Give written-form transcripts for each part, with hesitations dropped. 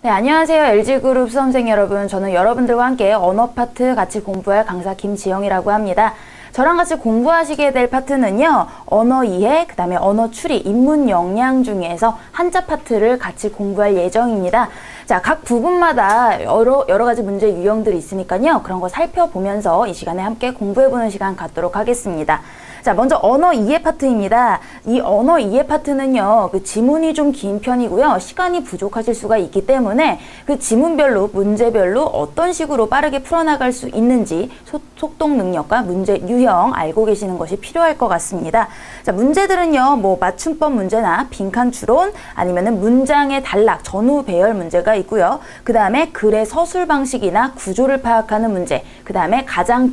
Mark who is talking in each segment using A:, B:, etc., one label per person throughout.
A: 네, 안녕하세요. LG그룹 수험생 여러분. 저는 여러분들과 함께 언어 파트 같이 공부할 강사 김지영이라고 합니다. 저랑 같이 공부하시게 될 파트는요, 언어 이해, 그 다음에 언어 추리, 인문 역량 중에서 한자 파트를 같이 공부할 예정입니다. 자, 각 부분마다 여러 가지 문제 유형들이 있으니까요, 그런 거 살펴보면서 이 시간에 함께 공부해보는 시간 갖도록 하겠습니다. 자, 먼저 언어 이해 파트입니다. 이 언어 이해 파트는요, 그 지문이 좀 긴 편이고요, 시간이 부족하실 수가 있기 때문에 그 지문별로, 문제별로 어떤 식으로 빠르게 풀어나갈 수 있는지 속독 능력과 문제 유형 알고 계시는 것이 필요할 것 같습니다. 자, 문제들은요, 뭐 맞춤법 문제나 빈칸 추론, 아니면은 문장의 단락, 전후 배열 문제가 있고요. 그 다음에 글의 서술 방식이나 구조를 파악하는 문제, 그 다음에 가장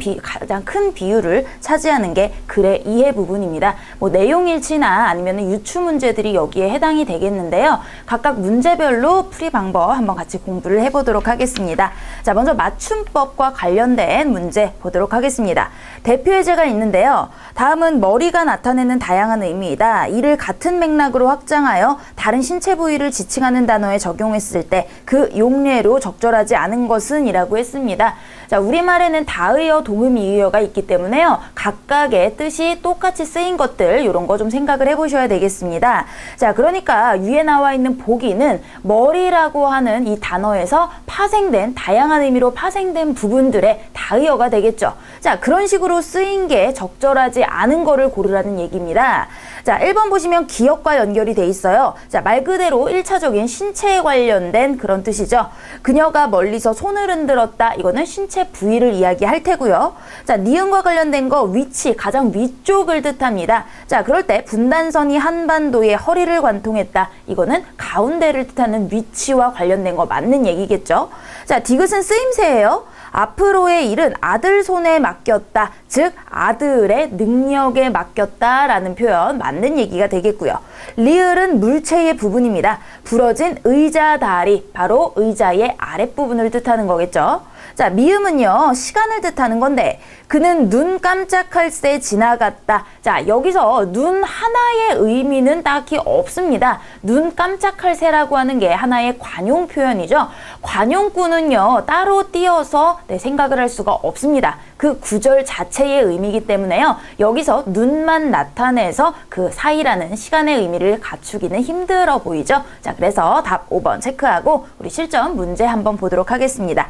A: 큰 비율을 차지하는 게 글의 이해 부분입니다. 뭐 내용 일치나 아니면 유추 문제들이 여기에 해당이 되겠는데요. 각각 문제별로 풀이 방법 한번 같이 공부를 해보도록 하겠습니다. 자, 먼저 맞춤법과 관련된 문제 보도록 하겠습니다. 대표 예제가 있는데요. 다음은 머리가 나타내는 다양한 의미이다. 이를 같은 맥락으로 확장하여 다른 신체 부위를 지칭하는 단어에 적용했을 때 그 용례로 적절하지 않은 것은 이라고 했습니다. 자, 우리말에는 다의어, 동음이의어가 있기 때문에요. 각각의 뜻이 똑같이 쓰인 것들, 이런 거 좀 생각을 해보셔야 되겠습니다. 자, 그러니까 위에 나와 있는 보기는 머리라고 하는 이 단어에서 파생된, 다양한 의미로 파생된 부분들의 다의어가 되겠죠. 자, 그런 식으로 쓰인 게 적절하지 않은 거를 고르라는 얘기입니다. 자, 1번 보시면 기억과 연결이 돼 있어요. 자, 말 그대로 1차적인 신체에 관련된 그런 뜻이죠. 그녀가 멀리서 손을 흔들었다. 이거는 신체 부위를 이야기할 테고요. 자, 니은과 관련된 거 위치, 가장 위쪽을 뜻합니다. 자, 그럴 때 분단선이 한반도의 허리를 관통했다. 이거는 가운데를 뜻하는 위치와 관련된 거 맞는 얘기겠죠. 자, 디귿은 쓰임새예요. 앞으로의 일은 아들 손에 맡겼다. 즉 아들의 능력에 맡겼다 라는 표현 맞는 얘기가 되겠고요. 리을은 물체의 부분입니다. 부러진 의자 다리, 바로 의자의 아랫부분을 뜻하는 거겠죠. 자, 미음은요, 시간을 뜻하는 건데 그는 눈 깜짝할 새 지나갔다. 자, 여기서 눈 하나의 의미는 딱히 없습니다. 눈 깜짝할 새라고 하는 게 하나의 관용 표현이죠. 관용구는요, 따로 띄어서 생각을 할 수가 없습니다. 그 구절 자체의 의미이기 때문에요. 여기서 눈만 나타내서 그 사이라는 시간의 의미를 갖추기는 힘들어 보이죠. 자, 그래서 답 5번 체크하고 우리 실전 문제 한번 보도록 하겠습니다.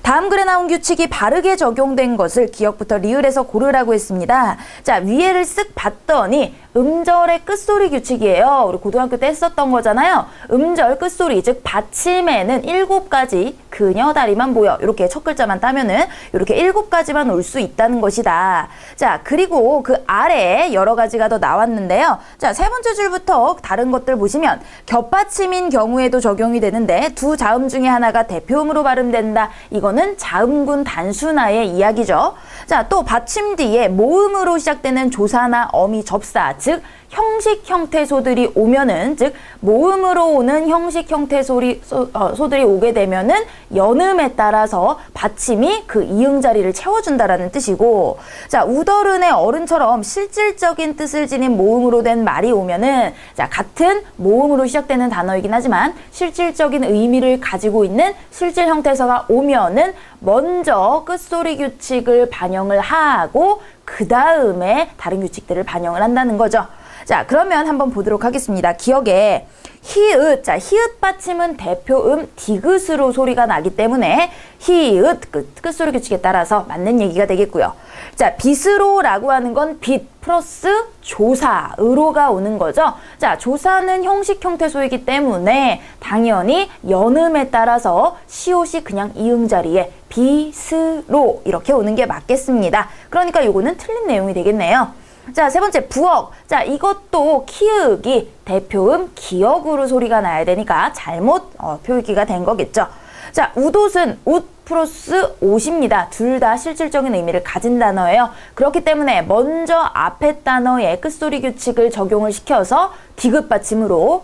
A: 다음 글에 나온 규칙이 바르게 적용된 것을 기억부터 리을에서 고르라고 했습니다. 자, 위에를 쓱 봤더니 음절의 끝소리 규칙이에요. 우리 고등학교 때 했었던 거잖아요. 음절 끝소리, 즉 받침에는 7가지 그녀 다리만 모여, 이렇게 첫 글자만 따면은 이렇게 7가지만 올 수 있다는 것이다. 자, 그리고 그 아래에 여러 가지가 더 나왔는데요. 자, 세 번째 줄부터 다른 것들 보시면 겹받침인 경우에도 적용이 되는데 두 자음 중에 하나가 대표음으로 발음된다. 이거는 자음군 단순화의 이야기죠. 자, 또 받침 뒤에 모음으로 시작되는 조사나 어미, 접사, 즉 형식 형태 소들이 오면은, 즉 모음으로 오는 형식 형태 소들이 오게 되면은 연음에 따라서 받침이 그 이응 자리를 채워준다라는 뜻이고, 자, 우더른의 어른처럼 실질적인 뜻을 지닌 모음으로 된 말이 오면은, 자, 같은 모음으로 시작되는 단어이긴 하지만 실질적인 의미를 가지고 있는 실질 형태서가 오면은 먼저 끝소리 규칙을 반영을 하고 그 다음에 다른 규칙들을 반영을 한다는 거죠. 자, 그러면 한번 보도록 하겠습니다. 기억에 히읗, 자, 히읗 받침은 대표음 디귿으로 소리가 나기 때문에 히읗 끝소리 규칙에 따라서 맞는 얘기가 되겠고요. 자, 빛으로라고 하는 건 빛 플러스 조사, 으로가 오는 거죠. 자, 조사는 형식 형태소이기 때문에 당연히 연음에 따라서 시옷이 그냥 이응 자리에 빛으로 이렇게 오는 게 맞겠습니다. 그러니까 요거는 틀린 내용이 되겠네요. 자, 세 번째 부억. 자, 이것도 키읔이 대표음 기역으로 소리가 나야 되니까 잘못 표기가 된 거겠죠. 자, 웃옷은 웃 플러스 옷입니다. 둘 다 실질적인 의미를 가진 단어예요. 그렇기 때문에 먼저 앞에 단어의 끝소리 규칙을 적용을 시켜서 디귿 받침으로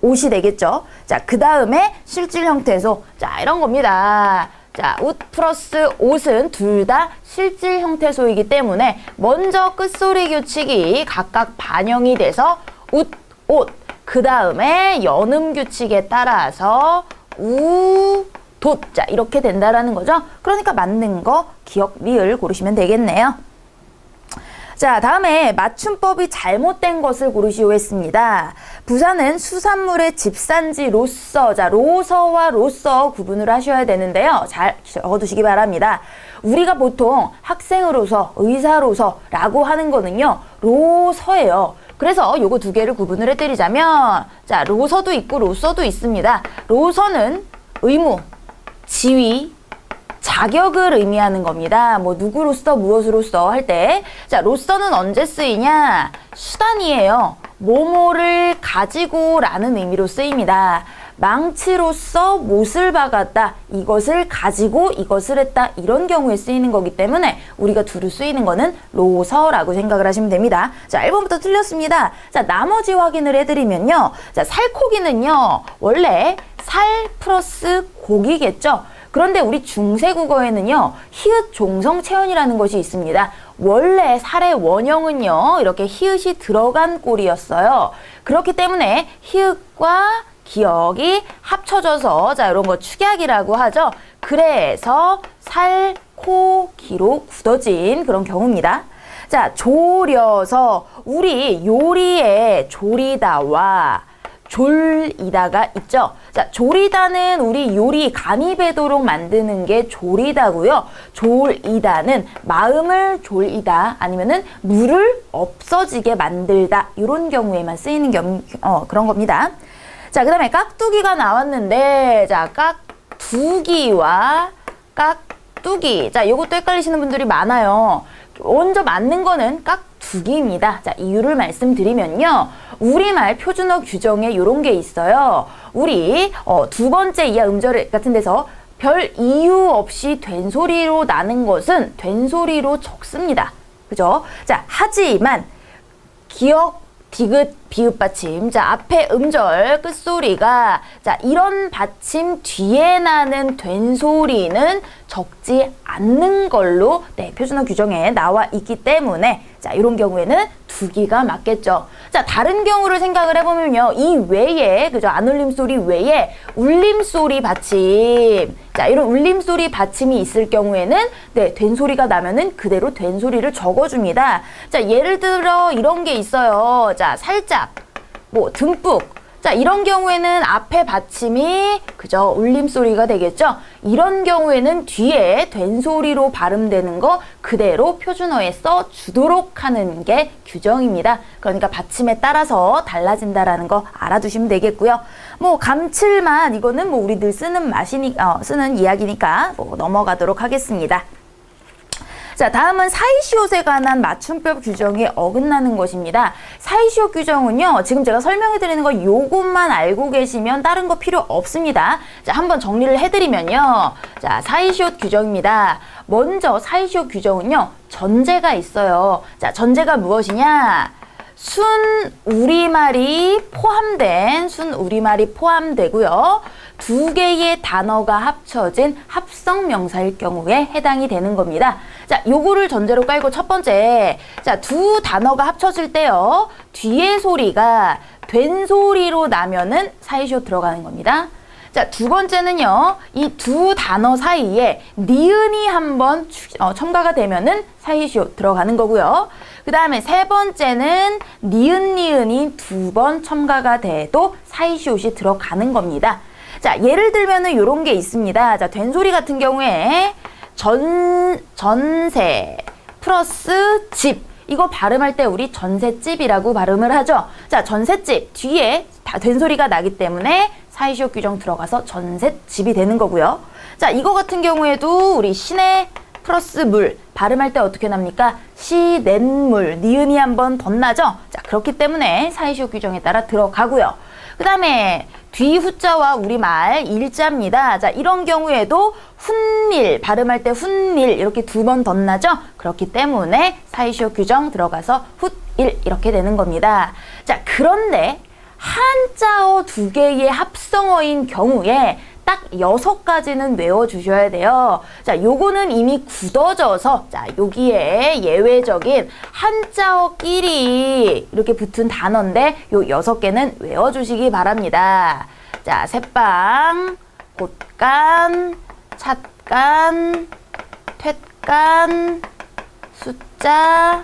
A: 옷이 되겠죠. 자, 그 다음에 실질 형태소. 자, 이런 겁니다. 자, 웃 플러스 옷은 둘 다 실질 형태소이기 때문에 먼저 끝소리 규칙이 각각 반영이 돼서 웃, 옷, 그 다음에 연음 규칙에 따라서 둀. 자, 이렇게 된다라는 거죠. 그러니까 맞는 거 기억, 리을 고르시면 되겠네요. 자, 다음에 맞춤법이 잘못된 것을 고르시오 했습니다. 부사는 수산물의 집산지로서, 자, 로서와 로서 구분을 하셔야 되는데요. 잘 적어두시기 바랍니다. 우리가 보통 학생으로서, 의사로서라고 하는 거는요, 로서예요. 그래서 요거 두 개를 구분을 해드리자면, 자, 로서도 있고 로서도 있습니다. 로서는 의무, 지위, 자격을 의미하는 겁니다. 뭐 누구로서 무엇으로서 할 때, 자, 로서는 언제 쓰이냐? 수단이에요. 뭐뭐를 가지고 라는 의미로 쓰입니다. 망치로서 못을 박았다. 이것을 가지고 이것을 했다. 이런 경우에 쓰이는 거기 때문에 우리가 두루 쓰이는 거는 로서라고 생각을 하시면 됩니다. 자, 1번부터 틀렸습니다. 자, 나머지 확인을 해드리면요. 자, 살코기는요. 원래 살 플러스 고기겠죠. 그런데 우리 중세국어에는요, 히읗 종성체언이라는 것이 있습니다. 원래 살의 원형은요, 이렇게 히읗이 들어간 꼴이었어요. 그렇기 때문에 히읗과 기억이 합쳐져서, 자, 이런 거 축약이라고 하죠. 그래서 살코기로 굳어진 그런 경우입니다. 자, 졸여서 우리 요리에 조리다와 졸이다가 있죠. 자, 조리다는 우리 요리 간이 배도록 만드는 게 조리다고요. 졸이다는 마음을 졸이다 아니면은 물을 없어지게 만들다 이런 경우에만 쓰이는 그런 겁니다. 자, 그 다음에 깍두기가 나왔는데, 자, 깍두기와 깍두기. 자, 요것도 헷갈리시는 분들이 많아요. 먼저 맞는 거는 깍두기입니다. 자, 이유를 말씀드리면요. 우리말 표준어 규정에 요런 게 있어요. 우리 두 번째 이하 음절 같은 데서 별 이유 없이 된소리로 나는 것은 된소리로 적습니다. 그죠? 자, 하지만 기억, 디귿, 비읍 받침. 자, 앞에 음절, 끝소리가, 자, 이런 받침 뒤에 나는 된소리는 적지 않는 걸로, 네, 표준어 규정에 나와 있기 때문에, 자, 이런 경우에는 두기가 맞겠죠. 자, 다른 경우를 생각을 해보면요. 이 외에, 그죠? 안 울림소리 외에 울림소리 받침. 자, 이런 울림소리 받침이 있을 경우에는, 네, 된소리가 나면은 그대로 된소리를 적어줍니다. 자, 예를 들어 이런 게 있어요. 자, 살짝, 뭐, 듬뿍. 자, 이런 경우에는 앞에 받침이, 그죠? 울림소리가 되겠죠? 이런 경우에는 뒤에 된소리로 발음되는 거 그대로 표준어에 써주도록 하는 게 규정입니다. 그러니까 받침에 따라서 달라진다라는 거 알아두시면 되겠고요. 뭐, 감칠맛, 이거는 뭐, 우리 늘 쓰는 쓰는 이야기니까 뭐 넘어가도록 하겠습니다. 자, 다음은 사이시옷에 관한 맞춤법 규정이 어긋나는 것입니다. 사이시옷 규정은요, 지금 제가 설명해드리는 거 요것만 알고 계시면 다른 거 필요 없습니다. 자, 한번 정리를 해드리면요. 자, 사이시옷 규정입니다. 먼저 사이시옷 규정은요, 전제가 있어요. 자, 전제가 무엇이냐? 순 우리말이 포함되고요. 두 개의 단어가 합쳐진 합성명사일 경우에 해당이 되는 겁니다. 자, 요거를 전제로 깔고 첫 번째, 자, 두 단어가 합쳐질 때요, 뒤에 소리가 된 소리로 나면은 사이시옷 들어가는 겁니다. 자, 두 번째는요, 이 두 단어 사이에 니은이 한번 첨가가 되면은 사이시옷 들어가는 거고요. 그 다음에 세 번째는 니은이 두 번 첨가가 돼도 사이시옷이 들어가는 겁니다. 자, 예를 들면은 요런 게 있습니다. 자, 된소리 같은 경우에 전세 플러스 집. 이거 발음할 때 우리 전셋집이라고 발음을 하죠. 자, 전셋집 뒤에 다 된소리가 나기 때문에 사이시옷 규정 들어가서 전셋집이 되는 거고요. 자, 이거 같은 경우에도 우리 시내 플러스 물 발음할 때 어떻게 납니까? 시냇물 니은이 한번 덧나죠. 자, 그렇기 때문에 사이시옷 규정에 따라 들어가고요. 그 다음에 뒤 후자와 우리말 일자입니다. 자, 이런 경우에도 훈밀 발음할 때 훈밀 이렇게 두 번 덧나죠. 그렇기 때문에 사이시옷 규정 들어가서 훗일 이렇게 되는 겁니다. 자, 그런데 한자어 두 개의 합성어인 경우에 딱 6가지는 외워주셔야 돼요. 자, 요거는 이미 굳어져서, 자, 여기에 예외적인 한자어끼리 이렇게 붙은 단어인데, 요 6개는 외워주시기 바랍니다. 자, 새빵, 곳간, 찻간, 퇴간, 숫자,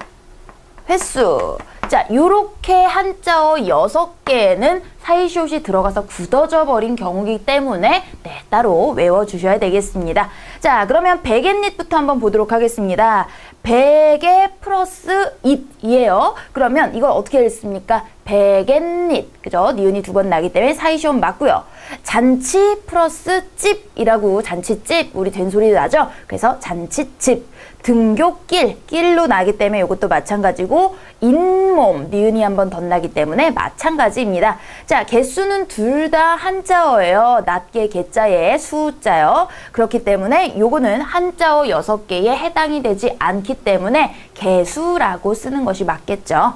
A: 횟수. 자, 요렇게 한자어 6개는 사이시옷이 들어가서 굳어져 버린 경우이기 때문에 따로 외워주셔야 되겠습니다. 자, 그러면 백앤릿부터 한번 보도록 하겠습니다. 백에 플러스 잇이에요. 그러면 이걸 어떻게 읽습니까? 백앤릿. 그죠? 니은이 2번 나기 때문에 사이시옷 맞고요. 잔치 플러스 찝이라고 잔치집 우리 된소리 나죠? 그래서 잔치집. 등굣길, 길로 나기 때문에 이것도 마찬가지고 잇몸, 니은이 한 번 더 나기 때문에 마찬가지입니다. 자, 개수는 둘 다 한자어예요. 낮게 개자에 수자요. 그렇기 때문에 요거는 한자어 6개에 해당이 되지 않기 때문에 개수라고 쓰는 것이 맞겠죠.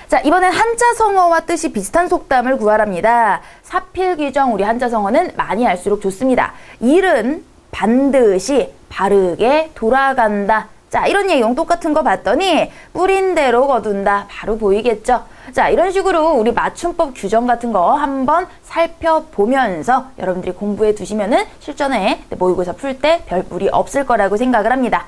A: 자, 이번엔 한자성어와 뜻이 비슷한 속담을 구하랍니다. 사필귀정 우리 한자성어는 많이 알수록 좋습니다. 일은 반드시 바르게 돌아간다. 자, 이런 내용 똑같은 거 봤더니 뿌린 대로 거둔다. 바로 보이겠죠? 자, 이런 식으로 우리 맞춤법 규정 같은 거 한번 살펴보면서 여러분들이 공부해 두시면은 실전에 모의고사 풀 때 별 무리 없을 거라고 생각을 합니다.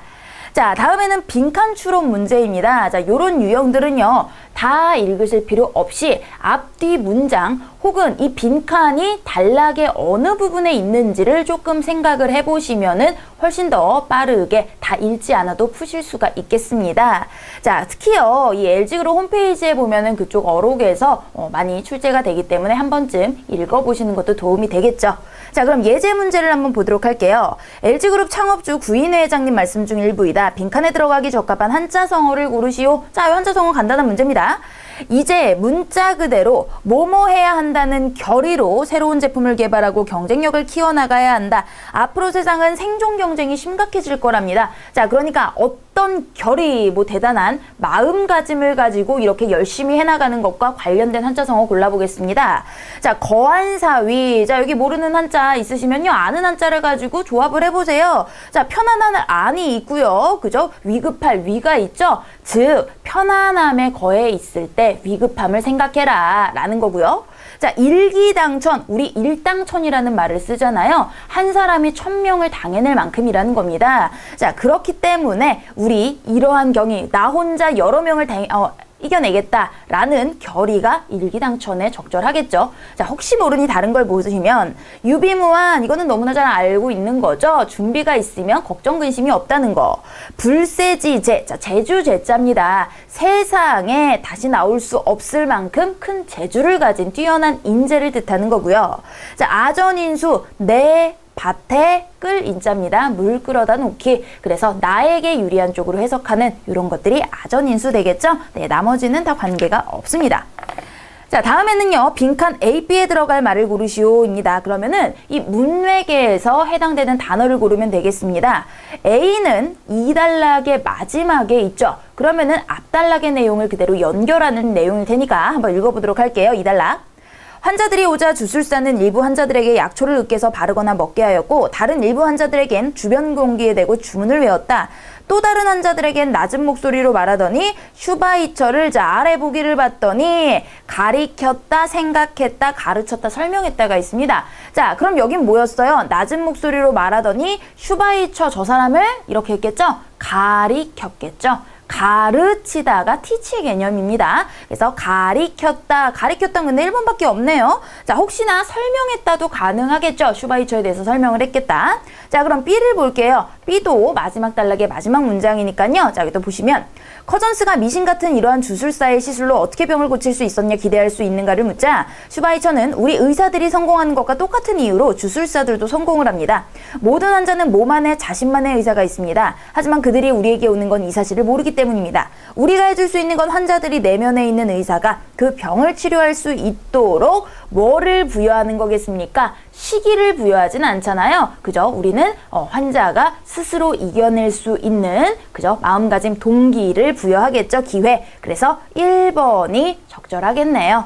A: 자, 다음에는 빈칸 추론 문제입니다. 자, 요런 유형들은요, 다 읽으실 필요 없이 앞뒤 문장 혹은 이 빈칸이 단락의 어느 부분에 있는지를 조금 생각을 해보시면은 훨씬 더 빠르게 다 읽지 않아도 푸실 수가 있겠습니다. 자, 특히요, 이 LG그룹 홈페이지에 보면은 그쪽 어록에서 많이 출제가 되기 때문에 한 번쯤 읽어보시는 것도 도움이 되겠죠. 자, 그럼 예제 문제를 한번 보도록 할게요. LG그룹 창업주 구인회 회장님 말씀 중 일부이다. 빈칸에 들어가기 적합한 한자성어를 고르시오. 자, 이 한자성어 간단한 문제입니다. 이제 문자 그대로 뭐뭐 해야 한다는 결의로 새로운 제품을 개발하고 경쟁력을 키워나가야 한다. 앞으로 세상은 생존 경쟁이 심각해질 거랍니다. 자, 그러니까 어떤 결의, 뭐 대단한 마음가짐을 가지고 이렇게 열심히 해나가는 것과 관련된 한자성어 골라보겠습니다. 자, 거한사위. 자, 여기 모르는 한자 있으시면요, 아는 한자를 가지고 조합을 해보세요. 자, 편안한 안이 있고요. 그죠? 위급할 위가 있죠? 즉, 편안함에 거해 있을 때 위급함을 생각해라 라는 거고요. 자, 일기당천, 우리 일당천이라는 말을 쓰잖아요. 한 사람이 1000명을 당해낼 만큼이라는 겁니다. 자, 그렇기 때문에 우리 이러한 경위, 나 혼자 여러 명을 이겨내겠다라는 결의가 일기당천에 적절하겠죠. 자, 혹시 모르니 다른 걸 보시면 유비무환, 이거는 너무나 잘 알고 있는 거죠. 준비가 있으면 걱정 근심이 없다는 거. 불세지제, 자, 재주 제자입니다. 세상에 다시 나올 수 없을 만큼 큰 재주를 가진 뛰어난 인재를 뜻하는 거고요. 자, 아전인수, 내 밭에 끌 인자입니다. 물 끌어다 놓기. 그래서 나에게 유리한 쪽으로 해석하는 이런 것들이 아전인수 되겠죠? 네, 나머지는 다 관계가 없습니다. 자, 다음에는요, 빈칸 A, B에 들어갈 말을 고르시오입니다. 그러면은 이 문맥에서 해당되는 단어를 고르면 되겠습니다. A는 이 단락의 마지막에 있죠. 그러면은 앞 단락의 내용을 그대로 연결하는 내용일 테니까 한번 읽어보도록 할게요. 이 단락. 환자들이 오자 주술사는 일부 환자들에게 약초를 으깨서 바르거나 먹게 하였고 다른 일부 환자들에겐 주변 공기에 대고 주문을 외웠다. 또 다른 환자들에겐 낮은 목소리로 말하더니 슈바이처를 자 아래 보기를 봤더니 가리켰다, 생각했다, 가르쳤다, 설명했다가 있습니다. 자, 그럼 여긴 뭐였어요? 낮은 목소리로 말하더니 슈바이처 저 사람을 이렇게 했겠죠? 가리켰겠죠? 가르치다가 teach의 개념입니다. 그래서 가리켰다, 가리켰던 근데 1번밖에 없네요. 자, 혹시나 설명했다도 가능하겠죠. 슈바이처에 대해서 설명을 했겠다. 자, 그럼 B를 볼게요. B도 마지막 단락의 마지막 문장이니까요. 자, 여기 또 보시면 커전스가 미신 같은 이러한 주술사의 시술로 어떻게 병을 고칠 수 있었냐 기대할 수 있는가를 묻자 슈바이처는 우리 의사들이 성공하는 것과 똑같은 이유로 주술사들도 성공을 합니다. 모든 환자는 몸 안에 자신만의 의사가 있습니다. 하지만 그들이 우리에게 오는 건 이 사실을 모르기 때문입니다. 우리가 해줄 수 있는 건 환자들이 내면에 있는 의사가 그 병을 치료할 수 있도록 뭐를 부여하는 거겠습니까? 시기를 부여하진 않잖아요. 그죠? 우리는 환자가 스스로 이겨낼 수 있는 그죠? 마음가짐, 동기를 부여하겠죠. 기회. 그래서 1번이 적절하겠네요.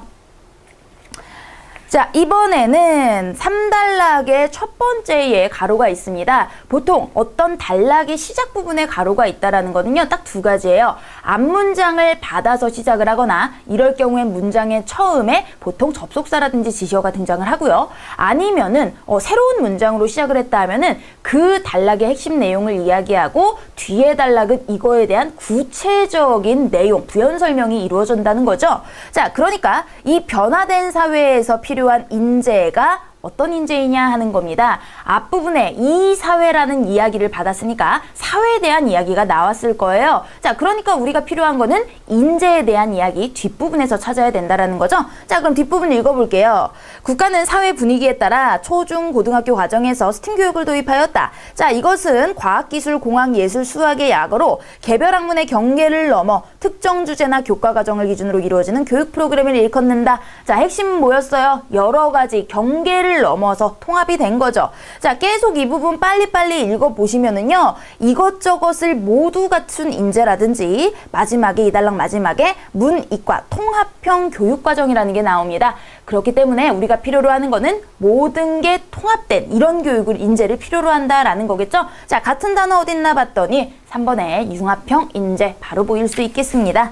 A: 자, 이번에는 3단락의 첫 번째에 가로가 있습니다. 보통 어떤 단락의 시작 부분에 가로가 있다라는 거는요, 딱 두 가지예요. 앞문장을 받아서 시작을 하거나, 이럴 경우엔 문장의 처음에 보통 접속사라든지 지시어가 등장을 하고요. 아니면은 새로운 문장으로 시작을 했다 하면은 그 단락의 핵심 내용을 이야기하고 뒤에 단락은 이거에 대한 구체적인 내용, 부연 설명이 이루어진다는 거죠. 자, 그러니까 이 변화된 사회에서 필요한 인재가 어떤 인재이냐 하는 겁니다. 앞부분에 이 사회라는 이야기를 받았으니까 사회에 대한 이야기가 나왔을 거예요. 자, 그러니까 우리가 필요한 거는 인재에 대한 이야기 뒷부분에서 찾아야 된다라는 거죠. 자, 그럼 뒷부분 읽어볼게요. 국가는 사회 분위기에 따라 초, 중, 고등학교 과정에서 스팀 교육을 도입하였다. 자, 이것은 과학기술, 공학, 예술, 수학의 약어로 개별 학문의 경계를 넘어 특정 주제나 교과 과정을 기준으로 이루어지는 교육 프로그램을 일컫는다. 자, 핵심은 뭐였어요? 여러 가지 경계를 넘어서 통합이 된 거죠. 자, 계속 이 부분 빨리빨리 읽어보시면은요, 이것저것을 모두 갖춘 인재라든지 마지막에 이 단락 마지막에 문이과 통합형 교육과정이라는 게 나옵니다. 그렇기 때문에 우리가 필요로 하는 거는 모든 게 통합된 이런 교육을 인재를 필요로 한다라는 거겠죠. 자, 같은 단어 어딨나 봤더니 3번에 융합형 인재 바로 보일 수 있겠습니다.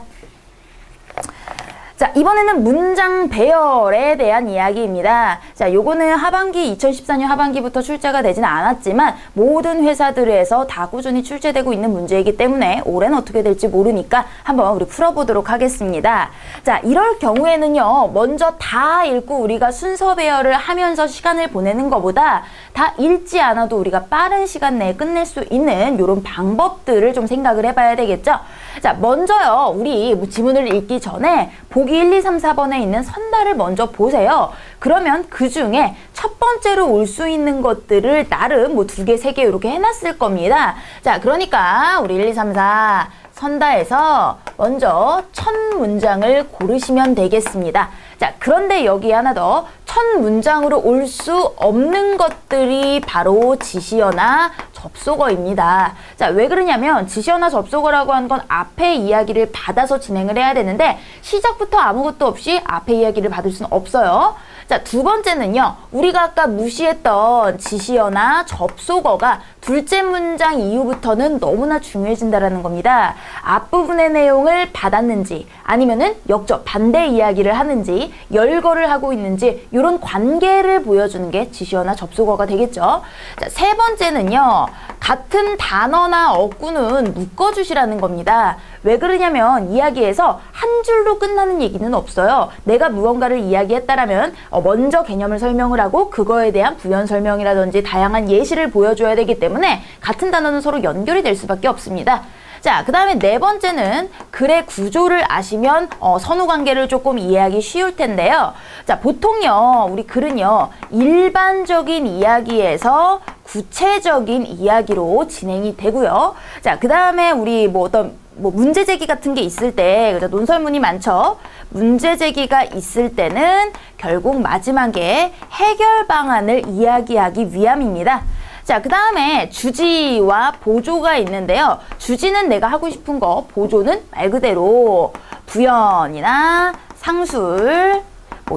A: 자, 이번에는 문장 배열에 대한 이야기입니다. 자, 요거는 하반기 2014년 하반기부터 출제가 되지는 않았지만 모든 회사들에서 다 꾸준히 출제되고 있는 문제이기 때문에 올해는 어떻게 될지 모르니까 한번 우리 풀어보도록 하겠습니다. 자, 이럴 경우에는요, 먼저 다 읽고 우리가 순서 배열을 하면서 시간을 보내는 것보다 다 읽지 않아도 우리가 빠른 시간 내에 끝낼 수 있는 이런 방법들을 좀 생각을 해봐야 되겠죠. 자, 먼저요, 우리 지문을 읽기 전에 보기 1, 2, 3, 4번에 있는 선달을 먼저 보세요. 그러면 그 중에 첫 번째로 올 수 있는 것들을 나름 뭐 2개, 3개 이렇게 해놨을 겁니다. 자, 그러니까 우리 1, 2, 3, 4 선다에서 먼저 첫 문장을 고르시면 되겠습니다. 자, 그런데 여기 하나 더, 첫 문장으로 올 수 없는 것들이 바로 지시어나 접속어입니다. 자, 왜 그러냐면 지시어나 접속어라고 하는 건 앞에 이야기를 받아서 진행을 해야 되는데 시작부터 아무것도 없이 앞에 이야기를 받을 수는 없어요. 자, 두 번째는요, 우리가 아까 무시했던 지시어나 접속어가 둘째 문장 이후부터는 너무나 중요해진다는 겁니다. 앞부분의 내용을 받았는지 아니면은 역적 반대 이야기를 하는지 열거를 하고 있는지 이런 관계를 보여주는 게 지시어나 접속어가 되겠죠. 자, 세 번째는요, 같은 단어나 어구는 묶어주시라는 겁니다. 왜 그러냐면 이야기에서 한 줄로 끝나는 얘기는 없어요. 내가 무언가를 이야기했다라면 먼저 개념을 설명을 하고 그거에 대한 부연 설명이라든지 다양한 예시를 보여줘야 되기 때문에 같은 단어는 서로 연결이 될 수밖에 없습니다. 자, 그 다음에 네 번째는 글의 구조를 아시면 선후 관계를 조금 이해하기 쉬울 텐데요. 자, 보통요, 우리 글은요, 일반적인 이야기에서 구체적인 이야기로 진행이 되고요. 자, 그 다음에 우리 어떤 문제 제기 같은 게 있을 때, 논설문이 많죠. 문제 제기가 있을 때는 결국 마지막에 해결 방안을 이야기하기 위함입니다. 자, 그 다음에 주지와 보조가 있는데요. 주지는 내가 하고 싶은 거, 보조는 말 그대로 부연이나 상술,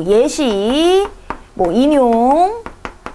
A: 예시, 인용,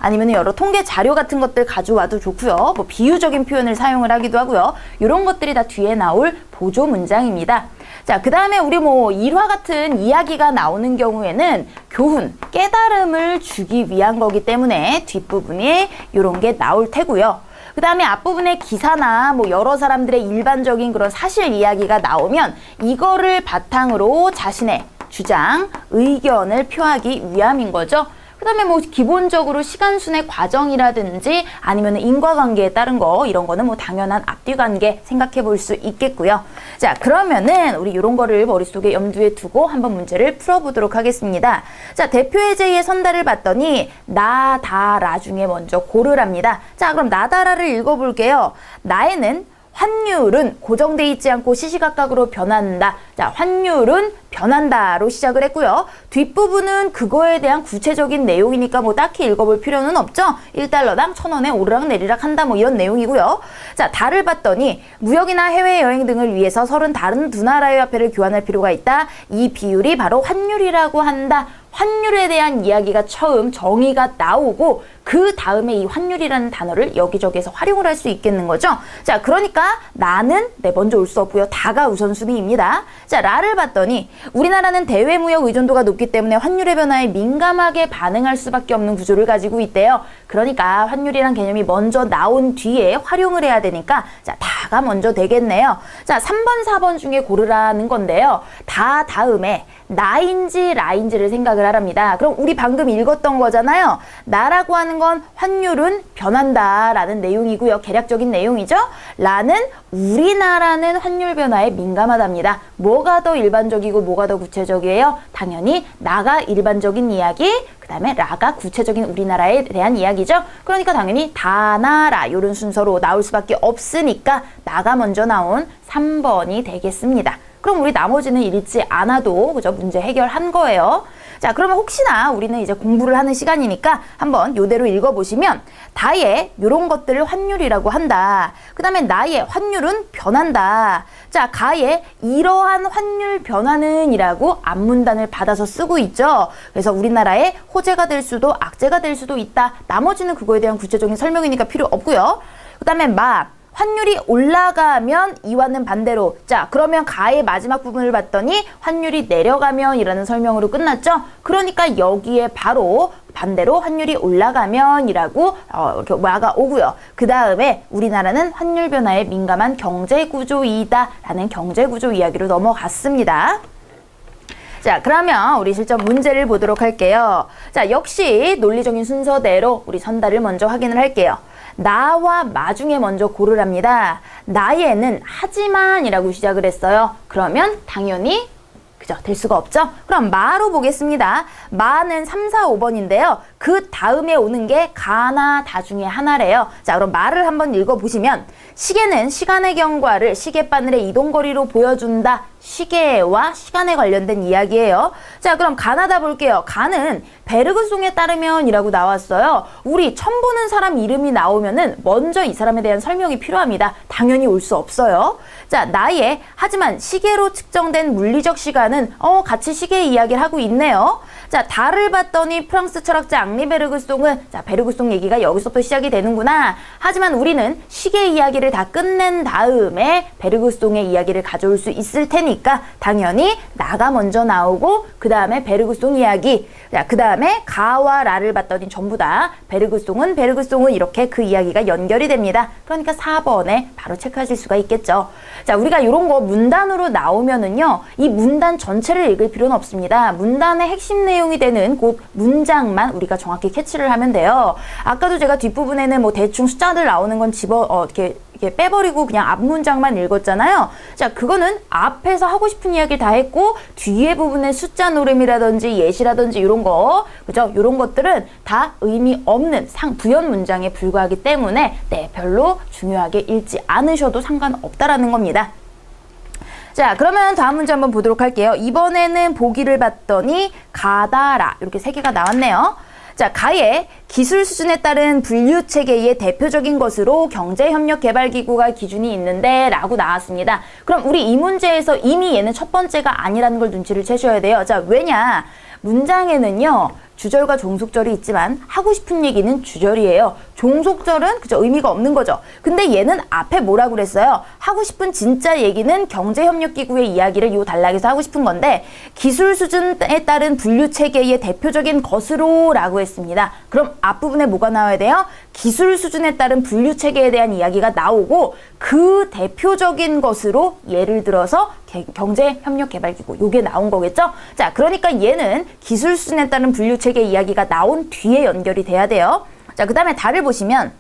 A: 아니면 여러 통계 자료 같은 것들 가져와도 좋고요. 비유적인 표현을 사용을 하기도 하고요. 이런 것들이 다 뒤에 나올 보조 문장입니다. 자, 그 다음에 우리 일화 같은 이야기가 나오는 경우에는 교훈, 깨달음을 주기 위한 거기 때문에 뒷부분에 이런 게 나올 테고요. 그 다음에 앞부분에 기사나 여러 사람들의 일반적인 그런 사실 이야기가 나오면 이거를 바탕으로 자신의 주장, 의견을 표하기 위함인 거죠. 그 다음에 기본적으로 시간순의 과정이라든지 아니면 인과관계에 따른 거, 이런 거는 당연한 앞뒤관계 생각해 볼 수 있겠고요. 자, 그러면은 우리 이런 거를 머릿속에 염두에 두고 한번 문제를 풀어보도록 하겠습니다. 자, 대표 예제의 선달을 봤더니 나, 다, 라 중에 먼저 고르랍니다. 자, 그럼 나, 다, 라를 읽어볼게요. 나에는 환율은 고정돼 있지 않고 시시각각으로 변한다. 자, 환율은 변한다로 시작을 했고요. 뒷부분은 그거에 대한 구체적인 내용이니까 딱히 읽어볼 필요는 없죠. 1달러당 1,000원에 오르락 내리락 한다 이런 내용이고요. 자, 다를 봤더니 무역이나 해외여행 등을 위해서 서른 다른 두 나라의 화폐를 교환할 필요가 있다. 이 비율이 바로 환율이라고 한다. 환율에 대한 이야기가 처음 정의가 나오고 그 다음에 이 환율이라는 단어를 여기저기에서 활용을 할 수 있겠는 거죠. 자, 그러니까 나는 먼저 올 수 없고요. 다가 우선순위입니다. 자, 라를 봤더니 우리나라는 대외무역 의존도가 높기 때문에 환율의 변화에 민감하게 반응할 수밖에 없는 구조를 가지고 있대요. 그러니까 환율이란 개념이 먼저 나온 뒤에 활용을 해야 되니까 자, 다가 먼저 되겠네요. 자, 3번, 4번 중에 고르라는 건데요. 다 다음에 나인지 라인지를 생각을 하랍니다. 그럼 우리 방금 읽었던 거잖아요. 나라고 하는 건 환율은 변한다라는 내용이고요. 계략적인 내용이죠. 라는 우리나라는 환율 변화에 민감하답니다. 뭐가 더 일반적이고 뭐가 더 구체적이에요? 당연히 나가 일반적인 이야기, 그 다음에 라가 구체적인 우리나라에 대한 이야기죠. 그러니까 당연히 다나라 이런 순서로 나올 수밖에 없으니까 나가 먼저 나온 3번이 되겠습니다. 그럼 우리 나머지는 읽지 않아도 그죠? 문제 해결한 거예요. 자, 그러면 혹시나 우리는 이제 공부를 하는 시간이니까 한번 요대로 읽어보시면 다의 요런 것들을 환율이라고 한다. 그 다음에 나의 환율은 변한다. 자, 가의 이러한 환율 변화는 이라고 앞문단을 받아서 쓰고 있죠. 그래서 우리나라의 호재가 될 수도 악재가 될 수도 있다. 나머지는 그거에 대한 구체적인 설명이니까 필요 없고요. 그 다음에 환율이 올라가면 이와는 반대로. 자, 그러면 가의 마지막 부분을 봤더니 환율이 내려가면 이라는 설명으로 끝났죠. 그러니까 여기에 바로 반대로 환율이 올라가면 이라고 이렇게 마가 오고요. 그 다음에 우리나라는 환율 변화에 민감한 경제구조이다 라는 경제구조 이야기로 넘어갔습니다. 자, 그러면 우리 실전 문제를 보도록 할게요. 자, 역시 논리적인 순서대로 우리 선달을 먼저 확인을 할게요. 나와 마 중에 먼저 고르랍니다. 나에는 하지만 이라고 시작을 했어요. 그러면 당연히 그죠? 될 수가 없죠? 그럼 마로 보겠습니다. 마는 3, 4, 5번인데요. 그 다음에 오는 게 가나 다 중에 하나래요. 자, 그럼 마를 한번 읽어보시면 시계는 시간의 경과를 시계바늘의 이동거리로 보여준다. 시계와 시간에 관련된 이야기예요. 자, 그럼 가나다 볼게요. 가는 베르그송에 따르면 이라고 나왔어요. 우리 처음 보는 사람 이름이 나오면은 먼저 이 사람에 대한 설명이 필요합니다. 당연히 올 수 없어요. 자, 나의 하지만 시계로 측정된 물리적 시간은 같이 시계 이야기를 하고 있네요. 자, 다를 봤더니 프랑스 철학자 앙리 베르그송은 자, 베르그송 얘기가 여기서부터 시작이 되는구나. 하지만 우리는 시계 이야기를 다 끝낸 다음에 베르그송의 이야기를 가져올 수 있을 테니까 당연히 나가 먼저 나오고 그 다음에 베르그송 이야기. 자, 그 다음에 가와 라를 봤더니 전부 다 베르그송은 이렇게 그 이야기가 연결이 됩니다. 그러니까 4번에 바로 체크하실 수가 있겠죠. 자, 우리가 이런 거 문단으로 나오면은요, 이 문단 전체를 읽을 필요는 없습니다. 문단의 핵심 내용이 되는 그 문장만 우리가 정확히 캐치를 하면 돼요. 아까도 제가 뒷부분에는 뭐 대충 숫자들 나오는 건 이렇게 빼버리고 그냥 앞 문장만 읽었잖아요. 자, 그거는 앞에서 하고 싶은 이야기를 다 했고 뒤에 부분에 숫자 노름이라든지 예시라든지 이런 거, 그죠? 이런 것들은 다 의미 없는 부연 문장에 불과하기 때문에 별로 중요하게 읽지 않으셔도 상관없다라는 겁니다. 자, 그러면 다음 문제 한번 보도록 할게요. 이번에는 보기를 봤더니 가다라 이렇게 3개가 나왔네요. 자, 가의 기술 수준에 따른 분류 체계의 대표적인 것으로 경제협력개발기구가 기준이 있는데 라고 나왔습니다. 그럼 우리 이 문제에서 이미 얘는 첫 번째가 아니라는 걸 눈치를 채셔야 돼요. 자, 왜냐? 문장에는요, 주절과 종속절이 있지만 하고 싶은 얘기는 주절이에요. 종속절은 그죠? 의미가 없는 거죠. 근데 얘는 앞에 뭐라고 그랬어요? 하고 싶은 진짜 얘기는 경제협력기구의 이야기를 요 단락에서 하고 싶은 건데 기술 수준에 따른 분류체계의 대표적인 것으로 라고 했습니다. 그럼 앞부분에 뭐가 나와야 돼요? 기술 수준에 따른 분류체계에 대한 이야기가 나오고 그 대표적인 것으로 예를 들어서 경제협력개발기구 요게 나온 거겠죠? 자, 그러니까 얘는 기술 수준에 따른 분류체계 이야기가 나온 뒤에 연결이 돼야 돼요. 자, 그 다음에 달을 보시면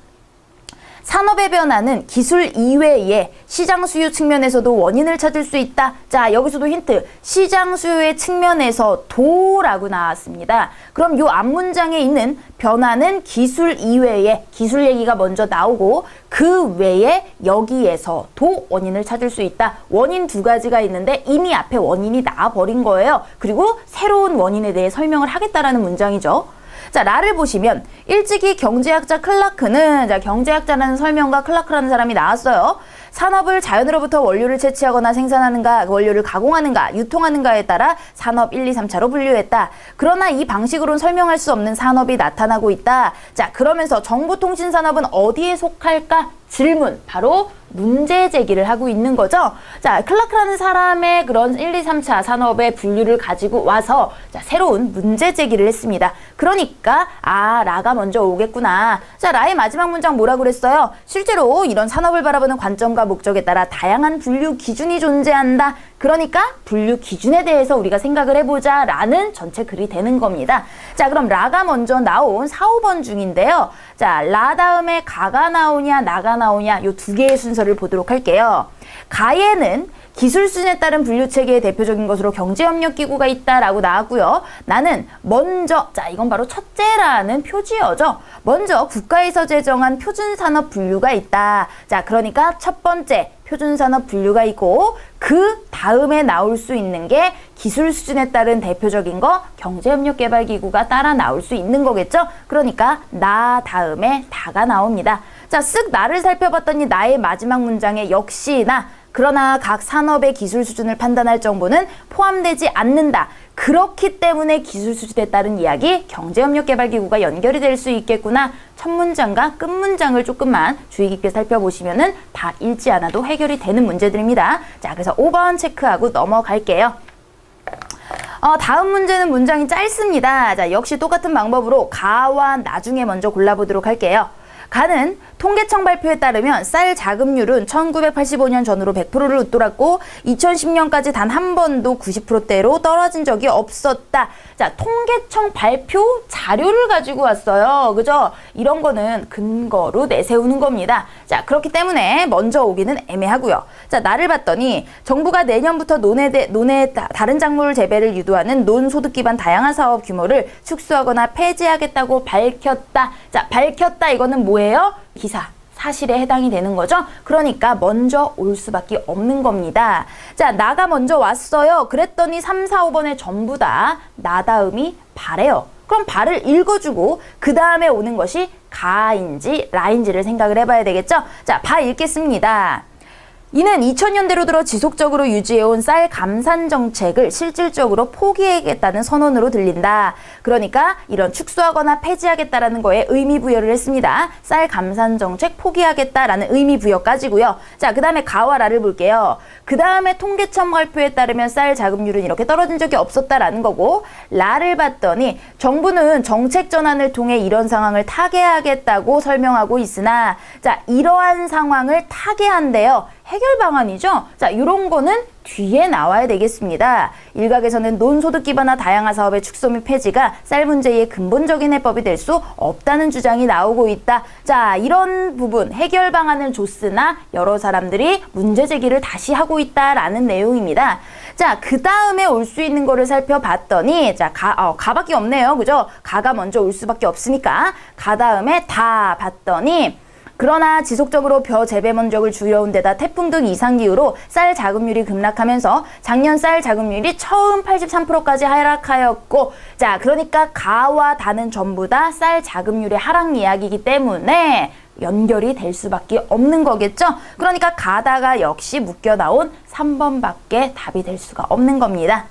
A: 산업의 변화는 기술 이외에 시장 수요 측면에서도 원인을 찾을 수 있다. 자, 여기서도 힌트. 시장 수요의 측면에서 도라고 나왔습니다. 그럼 요 앞문장에 있는 변화는 기술 이외에 기술 얘기가 먼저 나오고 그 외에 여기에서도 원인을 찾을 수 있다. 원인 2가지가 있는데 이미 앞에 원인이 나와버린 거예요. 그리고 새로운 원인에 대해 설명을 하겠다라는 문장이죠. 자, 라를 보시면 일찍이 경제학자 클라크는 자, 경제학자라는 설명과 클라크라는 사람이 나왔어요. 산업을 자연으로부터 원료를 채취하거나 생산하는가, 원료를 가공하는가, 유통하는가에 따라 산업 1, 2, 3차로 분류했다. 그러나 이 방식으로는 설명할 수 없는 산업이 나타나고 있다. 자, 그러면서 정보통신산업은 어디에 속할까? 질문, 바로 문제 제기를 하고 있는 거죠. 자, 클라크라는 사람의 그런 1, 2, 3차 산업의 분류를 가지고 와서 자, 새로운 문제 제기를 했습니다. 그러니까 라가 먼저 오겠구나. 자, 라의 마지막 문장 뭐라고 그랬어요? 실제로 이런 산업을 바라보는 관점과 목적에 따라 다양한 분류 기준이 존재한다. 그러니까 분류 기준에 대해서 우리가 생각을 해보자 라는 전체 글이 되는 겁니다. 자, 그럼 라가 먼저 나온 4, 5번 중인데요. 자, 라 다음에 가가 나오냐 나가 나오냐 요 두 개의 순서를 보도록 할게요. 가에는 기술 수준에 따른 분류 체계의 대표적인 것으로 경제협력기구가 있다라고 나왔고요. 나는 먼저, 자, 이건 바로 첫째라는 표지어죠. 먼저 국가에서 제정한 표준산업 분류가 있다. 자, 그러니까 첫 번째 표준산업 분류가 있고 그 다음에 나올 수 있는 게 기술 수준에 따른 대표적인 거 경제협력개발기구가 따라 나올 수 있는 거겠죠. 그러니까 나 다음에 다가 나옵니다. 자, 쓱 나를 살펴봤더니 나의 마지막 문장에 역시나 그러나 각 산업의 기술 수준을 판단할 정보는 포함되지 않는다. 그렇기 때문에 기술 수준에 따른 이야기 경제협력개발기구가 연결이 될 수 있겠구나. 첫 문장과 끝 문장을 조금만 주의 깊게 살펴보시면은 다 읽지 않아도 해결이 되는 문제들입니다. 자, 그래서 5번 체크하고 넘어갈게요. 다음 문제는 문장이 짧습니다. 자, 역시 똑같은 방법으로 가와 나중에 먼저 골라보도록 할게요. 가는 통계청 발표에 따르면 쌀 자급률은 1985년 전후로 100%를 웃돌았고 2010년까지 단 한 번도 90%대로 떨어진 적이 없었다. 자, 통계청 발표 자료를 가지고 왔어요. 그죠? 이런 거는 근거로 내세우는 겁니다. 자, 그렇기 때문에 먼저 오기는 애매하고요. 자, 나를 봤더니 정부가 내년부터 논의 다른 작물 재배를 유도하는 논소득 기반 다양한 사업 규모를 축소하거나 폐지하겠다고 밝혔다. 자, 밝혔다 이거는 뭐예요? 기사. 사실에 해당이 되는 거죠. 그러니까 먼저 올 수밖에 없는 겁니다. 자, 나가 먼저 왔어요. 그랬더니 3, 4, 5번에 전부 다 나 다음이 바래요. 그럼 바를 읽어주고 그 다음에 오는 것이 가인지 라인지를 생각을 해봐야 되겠죠. 자, 바 읽겠습니다. 이는 2000년대로 들어 지속적으로 유지해온 쌀 감산 정책을 실질적으로 포기하겠다는 선언으로 들린다. 그러니까 이런 축소하거나 폐지하겠다라는 거에 의미 부여를 했습니다. 쌀 감산 정책 포기하겠다라는 의미 부여까지고요. 자, 그 다음에 가와 라를 볼게요. 그 다음에 통계청 발표에 따르면 쌀 자급률은 이렇게 떨어진 적이 없었다라는 거고, 라를 봤더니 정부는 정책 전환을 통해 이런 상황을 타개하겠다고 설명하고 있으나, 자, 이러한 상황을 타개한대요. 해결 방안이죠. 자, 이런 거는 뒤에 나와야 되겠습니다. 일각에서는 논소득 기반화 다양화 사업의 축소 및 폐지가 쌀 문제의 근본적인 해법이 될 수 없다는 주장이 나오고 있다. 자, 이런 부분 해결 방안을 줬으나 여러 사람들이 문제 제기를 다시 하고 있다라는 내용입니다. 자, 그 다음에 올 수 있는 거를 살펴봤더니 자, 가밖에 없네요. 그죠? 가가 먼저 올 수밖에 없으니까 가 다음에 다 봤더니 그러나 지속적으로 벼 재배 면적을 줄여온 데다 태풍 등 이상기후로 쌀 자급률이 급락하면서 작년 쌀 자급률이 처음 83%까지 하락하였고, 자, 그러니까 가와 다는 전부 다 쌀 자급률의 하락 이야기이기 때문에 연결이 될 수밖에 없는 거겠죠. 그러니까 가다가 역시 묶여 나온 3번밖에 답이 될 수가 없는 겁니다.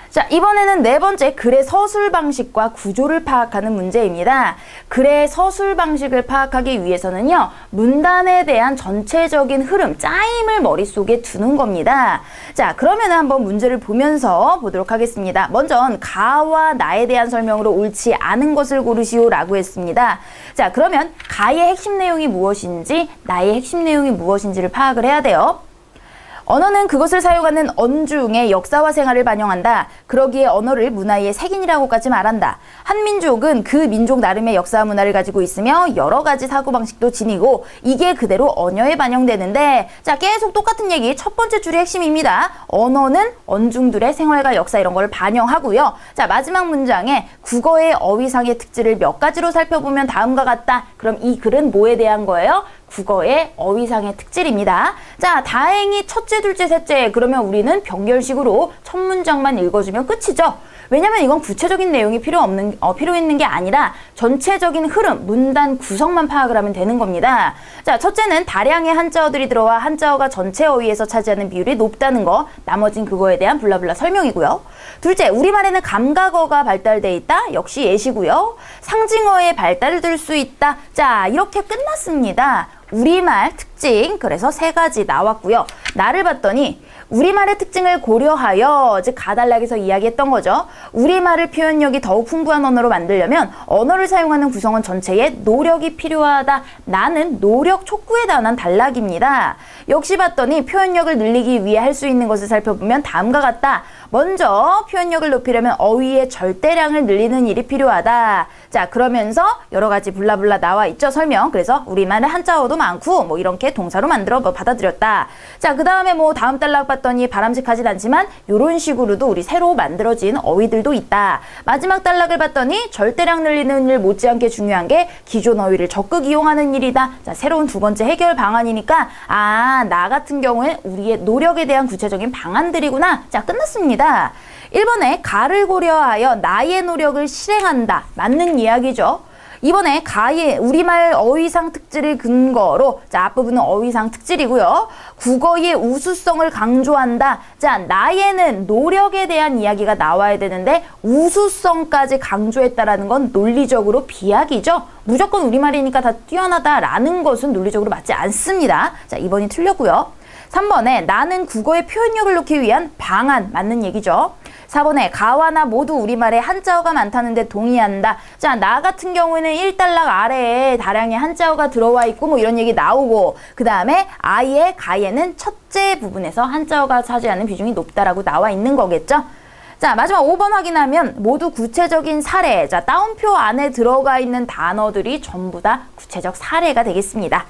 A: 자, 이번에는 네 번째 글의 서술 방식과 구조를 파악하는 문제입니다. 글의 서술 방식을 파악하기 위해서는요, 문단에 대한 전체적인 흐름, 짜임을 머릿속에 두는 겁니다. 자, 그러면 한번 문제를 보면서 보도록 하겠습니다. 먼저 가와 나에 대한 설명으로 옳지 않은 것을 고르시오 라고 했습니다. 자, 그러면 가의 핵심 내용이 무엇인지, 나의 핵심 내용이 무엇인지를 파악을 해야 돼요. 언어는 그것을 사용하는 언중의 역사와 생활을 반영한다. 그러기에 언어를 문화의 색인이라고까지 말한다. 한 민족은 그 민족 나름의 역사와 문화를 가지고 있으며 여러 가지 사고방식도 지니고 이게 그대로 언어에 반영되는데, 자, 계속 똑같은 얘기 첫 번째 줄의 핵심입니다. 언어는 언중들의 생활과 역사 이런 걸 반영하고요. 자, 마지막 문장에 국어의 어휘상의 특질을 몇 가지로 살펴보면 다음과 같다. 그럼 이 글은 뭐에 대한 거예요? 국어의 어휘상의 특질입니다. 자, 다행히 첫째, 둘째, 셋째 그러면 우리는 병렬식으로 첫 문장만 읽어주면 끝이죠. 왜냐면 이건 구체적인 내용이 필요 있는 게 아니라 전체적인 흐름, 문단 구성만 파악을 하면 되는 겁니다. 자, 첫째는 다량의 한자어들이 들어와 한자어가 전체 어휘에서 차지하는 비율이 높다는 거, 나머진 그거에 대한 블라블라 설명이고요. 둘째, 우리말에는 감각어가 발달돼 있다. 역시 예시고요. 상징어의 발달을 들 수 있다. 자, 이렇게 끝났습니다. 우리말 특징, 그래서 3가지 나왔고요. 나를 봤더니 우리말의 특징을 고려하여, 즉 가달락에서 이야기했던 거죠. 우리말을 표현력이 더욱 풍부한 언어로 만들려면 언어를 사용하는 구성원 전체에 노력이 필요하다. 나는 노력 촉구에 관한 단락입니다. 역시 봤더니 표현력을 늘리기 위해 할 수 있는 것을 살펴보면 다음과 같다. 먼저 표현력을 높이려면 어휘의 절대량을 늘리는 일이 필요하다. 자, 그러면서 여러 가지 블라블라 나와 있죠, 설명. 그래서 우리말의 한자어도 많고 뭐 이렇게 동사로 만들어 받아들였다. 자, 그 다음에 뭐 다음 단락 봤더니 바람직하진 않지만 이런 식으로도 우리 새로 만들어진 어휘들도 있다. 마지막 단락을 봤더니 절대량 늘리는 일 못지않게 중요한 게 기존 어휘를 적극 이용하는 일이다. 자, 새로운 2번째 해결 방안이니까 나 같은 경우에 우리의 노력에 대한 구체적인 방안들이구나. 자, 끝났습니다. 1번에 가를 고려하여 나의 노력을 실행한다. 맞는 이야기죠. 이번에 가의 우리말 어휘상 특질을 근거로, 자, 앞부분은 어휘상 특질이고요. 국어의 우수성을 강조한다. 자, 나에는 노력에 대한 이야기가 나와야 되는데 우수성까지 강조했다라는 건 논리적으로 비약이죠. 무조건 우리말이니까 다 뛰어나다라는 것은 논리적으로 맞지 않습니다. 자, 2번이 틀렸고요. 3번에 나는 국어의 표현력을 놓기 위한 방안, 맞는 얘기죠. 4번에 가와 나 모두 우리말에 한자어가 많다는데 동의한다. 자, 나 같은 경우에는 1단락 아래에 다량의 한자어가 들어와 있고 뭐 이런 얘기 나오고, 그 다음에 아예 가에는 첫째 부분에서 한자어가 차지하는 비중이 높다라고 나와 있는 거겠죠. 자, 마지막 5번 확인하면 모두 구체적인 사례. 자, 따옴표 안에 들어가 있는 단어들이 전부 다 구체적 사례가 되겠습니다.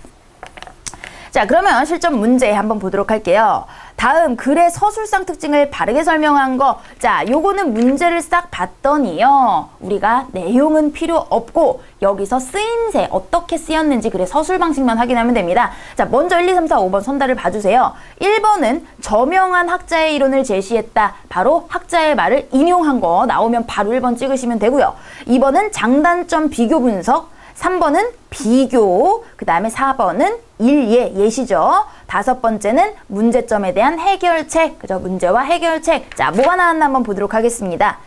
A: 자, 그러면 실전 문제 한번 보도록 할게요. 다음 글의 서술상 특징을 바르게 설명한 거. 자, 요거는 문제를 싹 봤더니요. 우리가 내용은 필요 없고 여기서 쓰임새 어떻게 쓰였는지 글의 서술 방식만 확인하면 됩니다. 자, 먼저 1, 2, 3, 4, 5번 선달을 봐주세요. 1번은 저명한 학자의 이론을 제시했다. 바로 학자의 말을 인용한 거 나오면 바로 1번 찍으시면 되고요. 2번은 장단점 비교 분석. 3번은 비교, 그 다음에 4번은 일예, 예시죠. 5번째는 문제점에 대한 해결책, 그죠? 문제와 해결책. 자, 뭐가 나왔나 한번 보도록 하겠습니다.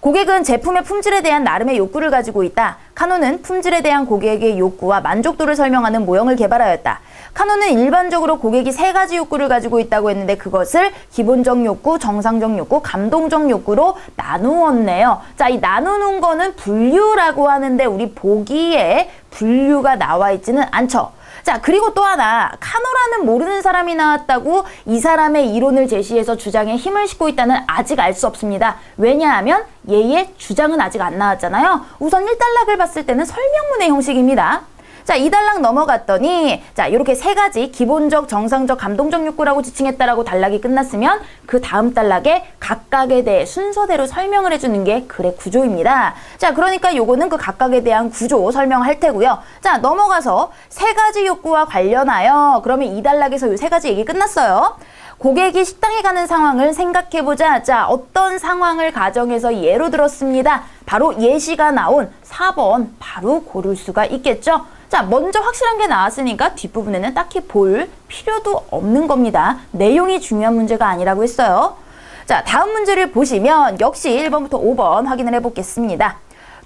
A: 고객은 제품의 품질에 대한 나름의 욕구를 가지고 있다. 카노는 품질에 대한 고객의 욕구와 만족도를 설명하는 모형을 개발하였다. 카노는 일반적으로 고객이 3가지 욕구를 가지고 있다고 했는데 그것을 기본적 욕구, 정상적 욕구, 감동적 욕구로 나누었네요. 자, 이 나누는 거는 분류라고 하는데 우리 보기에 분류가 나와 있지는 않죠. 자, 그리고 또 하나, 카노라는 모르는 사람이 나왔다고 이 사람의 이론을 제시해서 주장에 힘을 싣고 있다는 아직 알 수 없습니다. 왜냐하면 얘의 주장은 아직 안 나왔잖아요. 우선 1단락을 봤을 때는 설명문의 형식입니다. 자, 2단락 넘어갔더니 자, 이렇게 3가지 기본적, 정상적, 감동적 욕구라고 지칭했다라고 단락이 끝났으면 그 다음 단락에 각각에 대해 순서대로 설명을 해주는 게 글의 구조입니다. 자, 그러니까 요거는 그 각각에 대한 구조 설명할 테고요. 자, 넘어가서 3가지 욕구와 관련하여 그러면 2단락에서 이 3가지 얘기 끝났어요. 고객이 식당에 가는 상황을 생각해보자. 자, 어떤 상황을 가정해서 예로 들었습니다. 바로 예시가 나온 4번 바로 고를 수가 있겠죠. 자, 먼저 확실한 게 나왔으니까 뒷부분에는 딱히 볼 필요도 없는 겁니다. 내용이 중요한 문제가 아니라고 했어요. 자, 다음 문제를 보시면 역시 1번부터 5번 확인을 해보겠습니다.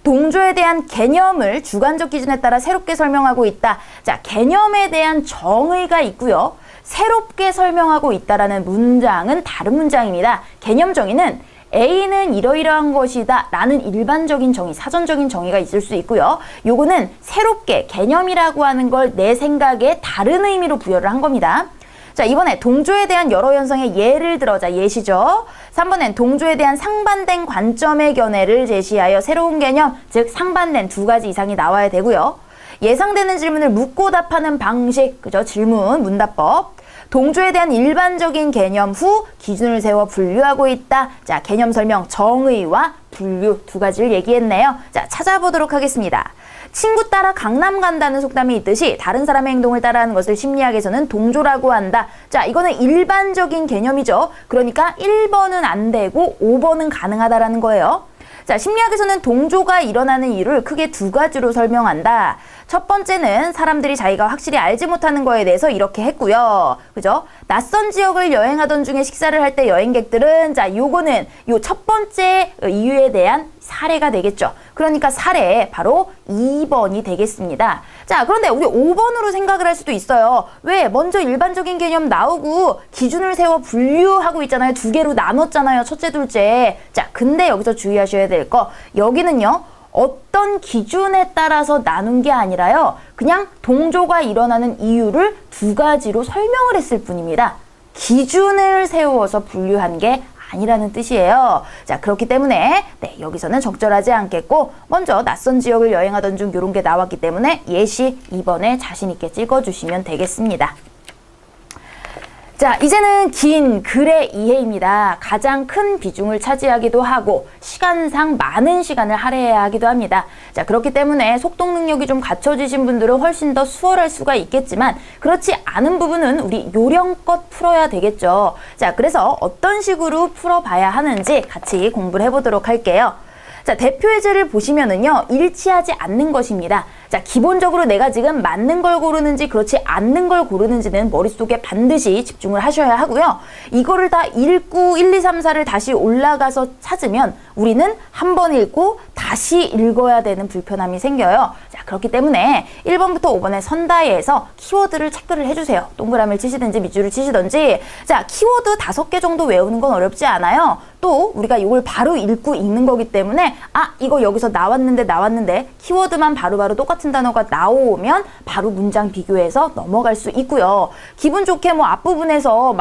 A: 동조에 대한 개념을 주관적 기준에 따라 새롭게 설명하고 있다. 자, 개념에 대한 정의가 있고요. 새롭게 설명하고 있다라는 문장은 다른 문장입니다. 개념 정의는 A는 이러이러한 것이다 라는 일반적인 정의, 사전적인 정의가 있을 수 있고요. 요거는 새롭게 개념이라고 하는 걸 내 생각에 다른 의미로 부여를 한 겁니다. 자, 이번에 동조에 대한 여러 현상의 예를 들어, 자, 예시죠. 3번엔 동조에 대한 상반된 관점의 견해를 제시하여 새로운 개념, 즉 상반된 2가지 이상이 나와야 되고요. 예상되는 질문을 묻고 답하는 방식, 그죠? 질문, 문답법. 동조에 대한 일반적인 개념 후 기준을 세워 분류하고 있다. 자, 개념 설명, 정의와 분류 두 가지를 얘기했네요. 자, 찾아보도록 하겠습니다. 친구 따라 강남 간다는 속담이 있듯이 다른 사람의 행동을 따라하는 것을 심리학에서는 동조라고 한다. 자, 이거는 일반적인 개념이죠. 그러니까 1번은 안 되고 5번은 가능하다라는 거예요. 자, 심리학에서는 동조가 일어나는 이유를 크게 두 가지로 설명한다. 첫 번째는 사람들이 자기가 확실히 알지 못하는 거에 대해서 이렇게 했고요. 그죠? 낯선 지역을 여행하던 중에 식사를 할 때 여행객들은 자, 요거는 요 첫 번째 이유에 대한 사례가 되겠죠. 그러니까 사례 바로 2번이 되겠습니다. 자, 그런데 우리 5번으로 생각을 할 수도 있어요. 왜? 먼저 일반적인 개념 나오고 기준을 세워 분류하고 있잖아요. 두 개로 나눴잖아요. 첫째, 둘째. 자, 근데 여기서 주의하셔야 될 거. 여기는요. 어떤 기준에 따라서 나눈 게 아니라요. 그냥 동조가 일어나는 이유를 두 가지로 설명을 했을 뿐입니다. 기준을 세워서 분류한 게 아니라는 뜻이에요. 자, 그렇기 때문에 네, 여기서는 적절하지 않겠고 먼저 낯선 지역을 여행하던 중 이런 게 나왔기 때문에 예시 2번에 자신 있게 찍어주시면 되겠습니다. 자, 이제는 긴 글의 이해입니다. 가장 큰 비중을 차지하기도 하고 시간상 많은 시간을 할애해야 하기도 합니다. 자, 그렇기 때문에 속독 능력이 좀 갖춰지신 분들은 훨씬 더 수월할 수가 있겠지만 그렇지 않은 부분은 우리 요령껏 풀어야 되겠죠. 자, 그래서 어떤 식으로 풀어봐야 하는지 같이 공부를 해보도록 할게요. 자, 대표 예제를 보시면은요, 일치하지 않는 것입니다. 자, 기본적으로 내가 지금 맞는 걸 고르는지 그렇지 않는 걸 고르는지는 머릿속에 반드시 집중을 하셔야 하고요. 이거를 다 읽고 1, 2, 3, 4를 다시 올라가서 찾으면 우리는 한 번 읽고 다시 읽어야 되는 불편함이 생겨요. 자, 그렇기 때문에 1번부터 5번의 선다에서 키워드를 체크를 해주세요. 동그라미를 치시든지 밑줄을 치시든지. 자, 키워드 5개 정도 외우는 건 어렵지 않아요. 또 우리가 이걸 바로 읽고 읽는 거기 때문에 아, 이거 여기서 나왔는데 키워드만 바로바로 똑같은 단어가 나오면 바로 문장 비교해서 넘어갈 수 있고요. 기분 좋게 뭐 앞부분에서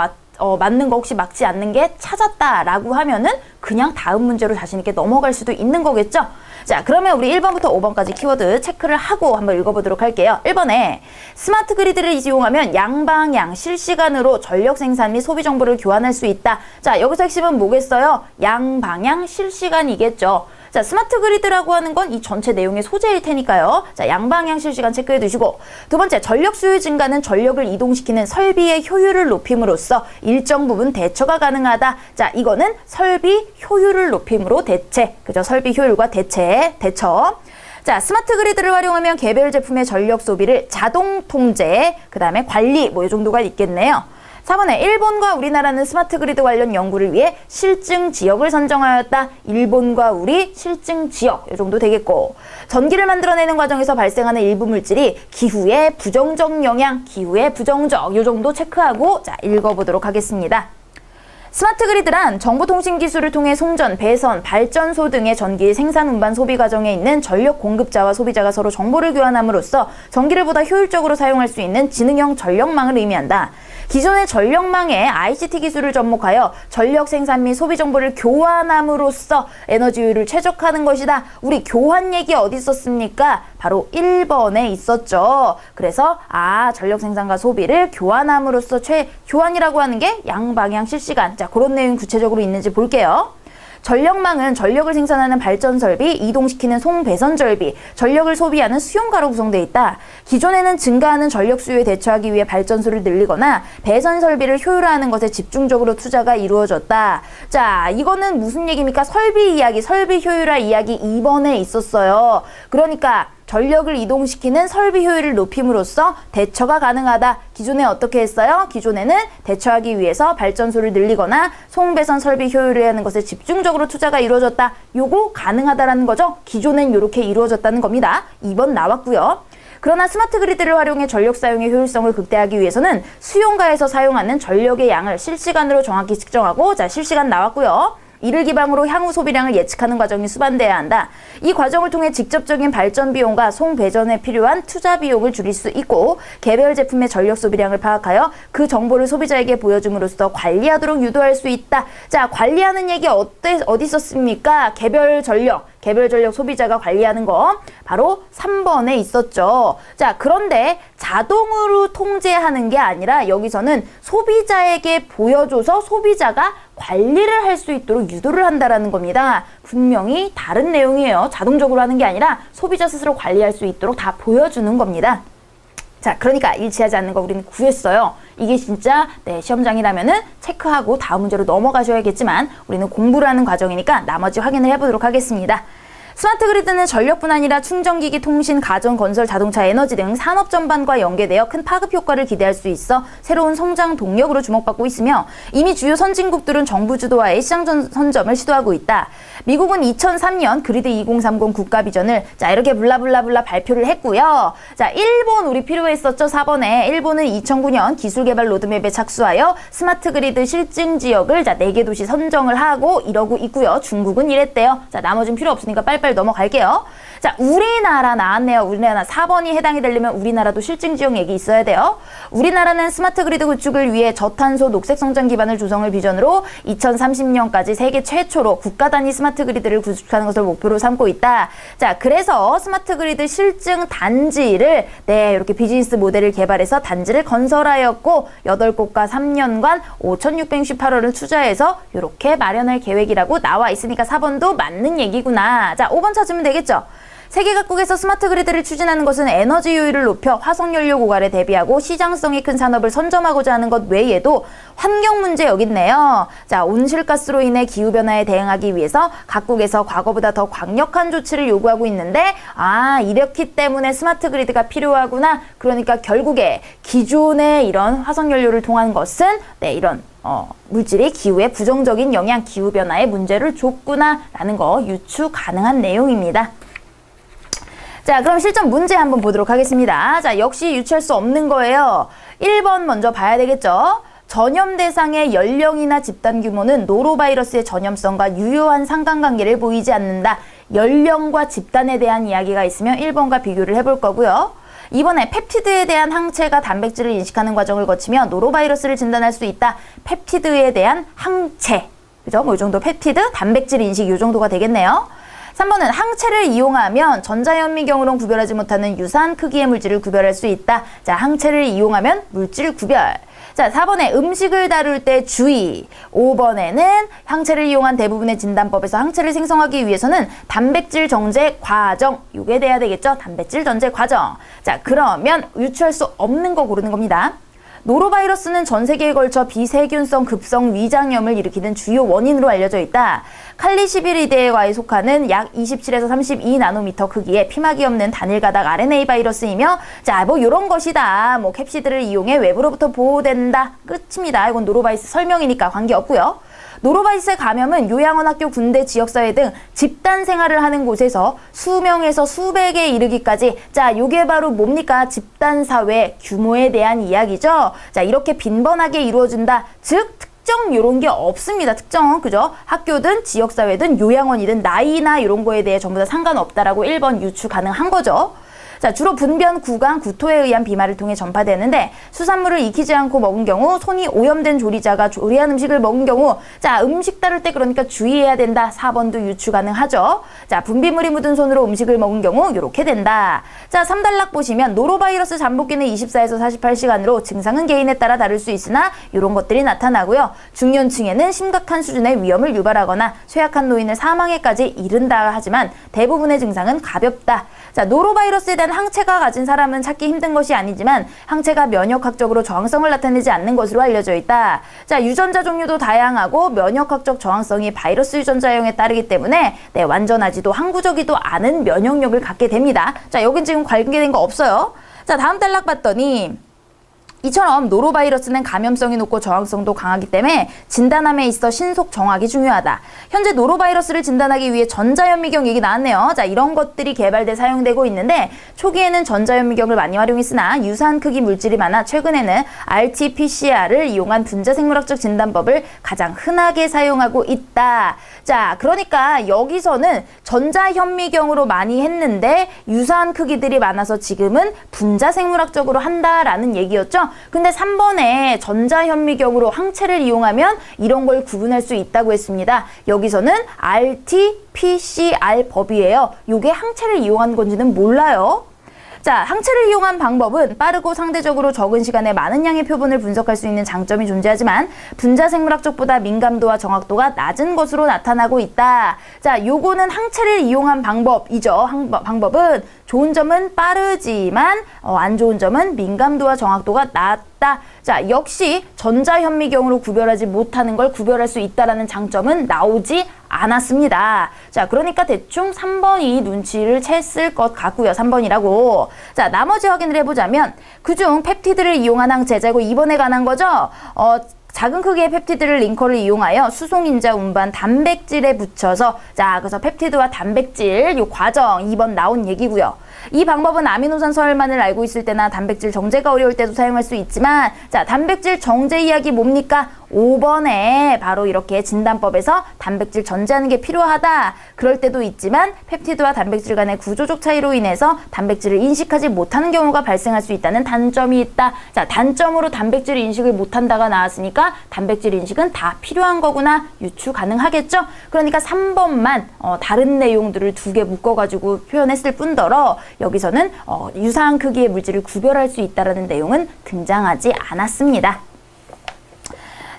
A: 맞는 거 혹시 맞지 않는 게 찾았다라고 하면은 그냥 다음 문제로 자신 있게 넘어갈 수도 있는 거겠죠? 자, 그러면 우리 1번부터 5번까지 키워드 체크를 하고 한번 읽어보도록 할게요. 1번에 스마트 그리드를 이용하면 양방향 실시간으로 전력 생산 및 소비 정보를 교환할 수 있다. 자, 여기서 핵심은 뭐겠어요? 양방향 실시간이겠죠. 자, 스마트 그리드라고 하는 건 이 전체 내용의 소재일 테니까요. 자, 양방향 실시간 체크해 두시고 두 번째, 전력 수요 증가는 전력을 이동시키는 설비의 효율을 높임으로써 일정 부분 대처가 가능하다. 자, 이거는 설비 효율을 높임으로 대체. 그죠? 설비 효율과 대처. 자, 스마트 그리드를 활용하면 개별 제품의 전력 소비를 자동 통제, 그 다음에 관리, 뭐 이 정도가 있겠네요. 4번에 일본과 우리나라는 스마트 그리드 관련 연구를 위해 실증 지역을 선정하였다. 일본과 우리 실증 지역 이 정도 되겠고 전기를 만들어내는 과정에서 발생하는 일부 물질이 기후에 부정적 영향, 기후에 부정적 이 정도 체크하고 자, 읽어보도록 하겠습니다. 스마트 그리드란 정보통신 기술을 통해 송전, 배선, 발전소 등의 전기 생산, 운반, 소비 과정에 있는 전력 공급자와 소비자가 서로 정보를 교환함으로써 전기를 보다 효율적으로 사용할 수 있는 지능형 전력망을 의미한다. 기존의 전력망에 ICT 기술을 접목하여 전력 생산 및 소비 정보를 교환함으로써 에너지 효율을 최적화하는 것이다. 우리 교환 얘기 어디 있었습니까? 바로 1번에 있었죠. 그래서 전력 생산과 소비를 교환함으로써 교환이라고 하는 게 양방향 실시간. 자, 그런 내용 구체적으로 있는지 볼게요. 전력망은 전력을 생산하는 발전 설비, 이동시키는 송배선 설비, 전력을 소비하는 수용가로 구성되어 있다. 기존에는 증가하는 전력 수요에 대처하기 위해 발전소를 늘리거나 배선 설비를 효율화하는 것에 집중적으로 투자가 이루어졌다. 자, 이거는 무슨 얘기입니까? 설비 이야기, 설비 효율화 이야기 2번에 있었어요. 그러니까 전력을 이동시키는 설비 효율을 높임으로써 대처가 가능하다. 기존에 어떻게 했어요? 기존에는 대처하기 위해서 발전소를 늘리거나 송배선 설비 효율을 하는 것에 집중적으로 투자가 이루어졌다. 요거 가능하다라는 거죠. 기존엔 이렇게 이루어졌다는 겁니다. 2번 나왔고요. 그러나 스마트 그리드를 활용해 전력 사용의 효율성을 극대화하기 위해서는 수용가에서 사용하는 전력의 양을 실시간으로 정확히 측정하고 자, 실시간 나왔고요. 이를 기반으로 향후 소비량을 예측하는 과정이 수반돼야 한다. 이 과정을 통해 직접적인 발전 비용과 송배전에 필요한 투자 비용을 줄일 수 있고 개별 제품의 전력 소비량을 파악하여 그 정보를 소비자에게 보여줌으로써 관리하도록 유도할 수 있다. 자, 관리하는 얘기 어디 있었습니까? 개별 전력 소비자가 관리하는 거 바로 3번에 있었죠. 자, 그런데 자동으로 통제하는 게 아니라 여기서는 소비자에게 보여줘서 소비자가 관리를 할 수 있도록 유도를 한다라는 겁니다. 분명히 다른 내용이에요. 자동적으로 하는 게 아니라 소비자 스스로 관리할 수 있도록 다 보여주는 겁니다. 자, 그러니까 일치하지 않는 거 우리는 구했어요. 이게 진짜 시험장이라면은 체크하고 다음 문제로 넘어가셔야겠지만 우리는 공부를 하는 과정이니까 나머지 확인을 해보도록 하겠습니다. 스마트 그리드는 전력뿐 아니라 충전기기, 통신, 가전, 건설, 자동차, 에너지 등 산업 전반과 연계되어 큰 파급 효과를 기대할 수 있어 새로운 성장 동력으로 주목받고 있으며 이미 주요 선진국들은 정부 주도하에 시장 선점을 시도하고 있다. 미국은 2003년 그리드 2030 국가 비전을 자 이렇게 블라블라블라 발표를 했고요. 자, 일본 우리 필요했었죠. 4번에 일본은 2009년 기술개발 로드맵에 착수하여 스마트 그리드 실증 지역을 자 4개 도시 선정을 하고 이러고 있고요. 중국은 이랬대요. 자, 나머지는 필요 없으니까 빨리빨리 넘어갈게요. 자, 우리나라 나왔네요. 우리나라 4번이 해당이 되려면 우리나라도 실증 지역 얘기 있어야 돼요. 우리나라는 스마트 그리드 구축을 위해 저탄소 녹색 성장 기반을 조성을 비전으로 2030년까지 세계 최초로 국가 단위 스마트 그리드를 구축하는 것을 목표로 삼고 있다. 자, 그래서 스마트 그리드 실증 단지를 이렇게 비즈니스 모델을 개발해서 단지를 건설하였고 8곳과 3년간 5,668억을 투자해서 이렇게 마련할 계획이라고 나와 있으니까 4번도 맞는 얘기구나. 자, 5번 찾으면 되겠죠. 세계 각국에서 스마트 그리드를 추진하는 것은 에너지 효율을 높여 화석연료 고갈에 대비하고 시장성이 큰 산업을 선점하고자 하는 것 외에도 환경 문제 여기 있네요. 자, 온실가스로 인해 기후변화에 대응하기 위해서 각국에서 과거보다 더 강력한 조치를 요구하고 있는데 이렇기 때문에 스마트 그리드가 필요하구나. 그러니까 결국에 기존의 이런 화석연료를 통한 것은 이런 물질이 기후에 부정적인 영향, 기후변화에 문제를 줬구나라는 거 유추 가능한 내용입니다. 자, 그럼 실전 문제 한번 보도록 하겠습니다. 자, 역시 유추할 수 없는 거예요. 1번 먼저 봐야 되겠죠. 전염 대상의 연령이나 집단 규모는 노로바이러스의 전염성과 유효한 상관관계를 보이지 않는다. 연령과 집단에 대한 이야기가 있으면 1번과 비교를 해볼 거고요. 2번에 펩티드에 대한 항체가 단백질을 인식하는 과정을 거치며 노로바이러스를 진단할 수 있다. 펩티드에 대한 항체. 그죠? 뭐 이 정도 펩티드, 단백질 인식 이 정도가 되겠네요. 3번은 항체를 이용하면 전자현미경으로는 구별하지 못하는 유사한 크기의 물질을 구별할 수 있다. 자, 항체를 이용하면 물질 구별. 자, 4번에 음식을 다룰 때 주의. 5번에는 항체를 이용한 대부분의 진단법에서 항체를 생성하기 위해서는 단백질 정제 과정. 요게 돼야 되겠죠? 단백질 정제 과정. 자, 그러면 유추할 수 없는 거 고르는 겁니다. 노로바이러스는 전 세계에 걸쳐 비세균성 급성 위장염을 일으키는 주요 원인으로 알려져 있다. 칼리시비리데과에 속하는 약 27에서 32나노미터 크기의 피막이 없는 단일 가닥 RNA 바이러스이며 자, 뭐 요런 것이다. 뭐 캡시드를 이용해 외부로부터 보호된다. 끝입니다. 이건 노로바이러스 설명이니까 관계없고요. 노로바이러스의 감염은 요양원, 학교, 군대, 지역사회 등 집단 생활을 하는 곳에서 수명에서 수백에 이르기까지 자, 요게 바로 뭡니까? 집단사회 규모에 대한 이야기죠. 자, 이렇게 빈번하게 이루어진다. 즉 특정 요런 게 없습니다. 특정, 그죠? 학교든 지역사회든 요양원이든 나이나 이런 거에 대해 전부 다 상관없다라고 1번 유추 가능한 거죠. 자, 주로 분변, 구강, 구토에 의한 비말을 통해 전파되는데 수산물을 익히지 않고 먹은 경우, 손이 오염된 조리자가 조리한 음식을 먹은 경우 자, 음식 다룰 때 그러니까 주의해야 된다. 4번도 유추 가능하죠. 자, 분비물이 묻은 손으로 음식을 먹은 경우 이렇게 된다. 자, 3단락 보시면 노로바이러스 잠복기는 24에서 48시간으로 증상은 개인에 따라 다를 수 있으나 이런 것들이 나타나고요. 중년층에는 심각한 수준의 위험을 유발하거나 쇠약한 노인을 사망에까지 이른다 하지만 대부분의 증상은 가볍다. 자, 노로바이러스에 대한 항체가 가진 사람은 찾기 힘든 것이 아니지만 항체가 면역학적으로 저항성을 나타내지 않는 것으로 알려져 있다. 자, 유전자 종류도 다양하고 면역학적 저항성이 바이러스 유전자형에 따르기 때문에 완전하지도 항구적이도 않은 면역력을 갖게 됩니다. 자, 여긴 지금 관계된 거 없어요. 자, 다음 단락 봤더니 이처럼 노로바이러스는 감염성이 높고 저항성도 강하기 때문에 진단함에 있어 신속 정확이 중요하다. 현재 노로바이러스를 진단하기 위해 전자현미경 얘기 나왔네요. 자, 이런 것들이 개발돼 사용되고 있는데 초기에는 전자현미경을 많이 활용했으나 유사한 크기 물질이 많아 최근에는 RT-PCR을 이용한 분자생물학적 진단법을 가장 흔하게 사용하고 있다. 자, 그러니까 여기서는 전자현미경으로 많이 했는데 유사한 크기들이 많아서 지금은 분자생물학적으로 한다라는 얘기였죠. 근데 3번에 전자현미경으로 항체를 이용하면 이런 걸 구분할 수 있다고 했습니다. 여기서는 RT-PCR 법이에요. 요게 항체를 이용한 건지는 몰라요. 자, 항체를 이용한 방법은 빠르고 상대적으로 적은 시간에 많은 양의 표본을 분석할 수 있는 장점이 존재하지만 분자 생물학 쪽보다 민감도와 정확도가 낮은 것으로 나타나고 있다. 자, 요거는 항체를 이용한 방법이죠. 방법은 좋은 점은 빠르지만 안 좋은 점은 민감도와 정확도가 낮다. 자, 역시 전자현미경으로 구별하지 못하는 걸 구별할 수 있다라는 장점은 나오지 않았습니다. 자, 그러니까 대충 3번이 눈치를 챘을 것 같고요. 3번이라고. 자, 나머지 확인을 해보자면 그중 펩티드를 이용한 항체, 자, 이거 2번에 관한 거죠? 작은 크기의 펩티드를 링커를 이용하여 수송인자 운반 단백질에 붙여서, 자, 그래서 펩티드와 단백질 요 과정 2번 나온 얘기고요. 이 방법은 아미노산 서열만을 알고 있을 때나 단백질 정제가 어려울 때도 사용할 수 있지만, 자, 단백질 정제 이야기 뭡니까? 5번에 바로 이렇게 진단법에서 단백질 전제하는 게 필요하다. 그럴 때도 있지만 펩티드와 단백질 간의 구조적 차이로 인해서 단백질을 인식하지 못하는 경우가 발생할 수 있다는 단점이 있다. 자, 단점으로 단백질 인식을 못한다가 나왔으니까 단백질 인식은 다 필요한 거구나 유추 가능하겠죠? 그러니까 3번만 다른 내용들을 2개 묶어가지고 표현했을 뿐더러 여기서는 유사한 크기의 물질을 구별할 수 있다는 내용은 등장하지 않았습니다.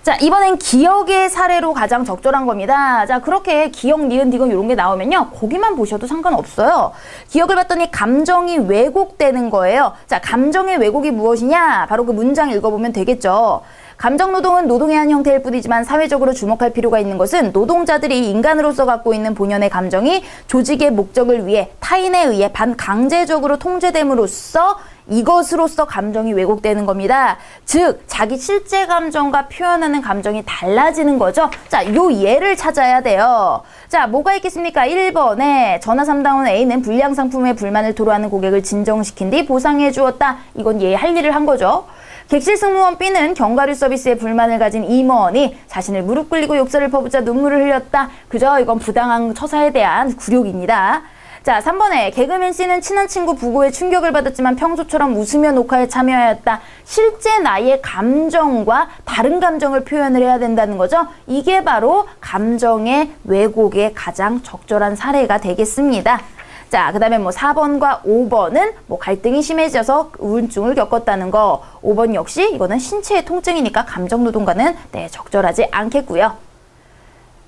A: 자, 이번엔 기억의 사례로 가장 적절한 겁니다. 자, 그렇게 기억, 니은, 디귿 이런 게 나오면요. 거기만 보셔도 상관없어요. 기억을 봤더니 감정이 왜곡되는 거예요. 자, 감정의 왜곡이 무엇이냐? 바로 그 문장 읽어보면 되겠죠. 감정노동은 노동의 한 형태일 뿐이지만 사회적으로 주목할 필요가 있는 것은 노동자들이 인간으로서 갖고 있는 본연의 감정이 조직의 목적을 위해 타인에 의해 반강제적으로 통제됨으로써 이것으로서 감정이 왜곡되는 겁니다. 즉, 자기 실제 감정과 표현하는 감정이 달라지는 거죠. 자, 요 예를 찾아야 돼요. 자, 뭐가 있겠습니까? 1번에 전화 3다운 A는 불량 상품에 불만을 토로하는 고객을 진정시킨 뒤 보상해 주었다. 이건 얘 할 일을 한 거죠. 객실 승무원 B는 견과류 서비스에 불만을 가진 임원이 자신을 무릎 꿇리고 욕설을 퍼붓자 눈물을 흘렸다. 그저 이건 부당한 처사에 대한 굴욕입니다. 자, 3번에 개그맨 C는 친한 친구 부고에 충격을 받았지만 평소처럼 웃으며 녹화에 참여하였다. 실제 나의 감정과 다른 감정을 표현을 해야 된다는 거죠. 이게 바로 감정의 왜곡의 가장 적절한 사례가 되겠습니다. 자, 그 다음에 4번과 5번은 갈등이 심해져서 우울증을 겪었다는 거. 5번 역시 이거는 신체의 통증이니까 감정노동과는 적절하지 않겠고요.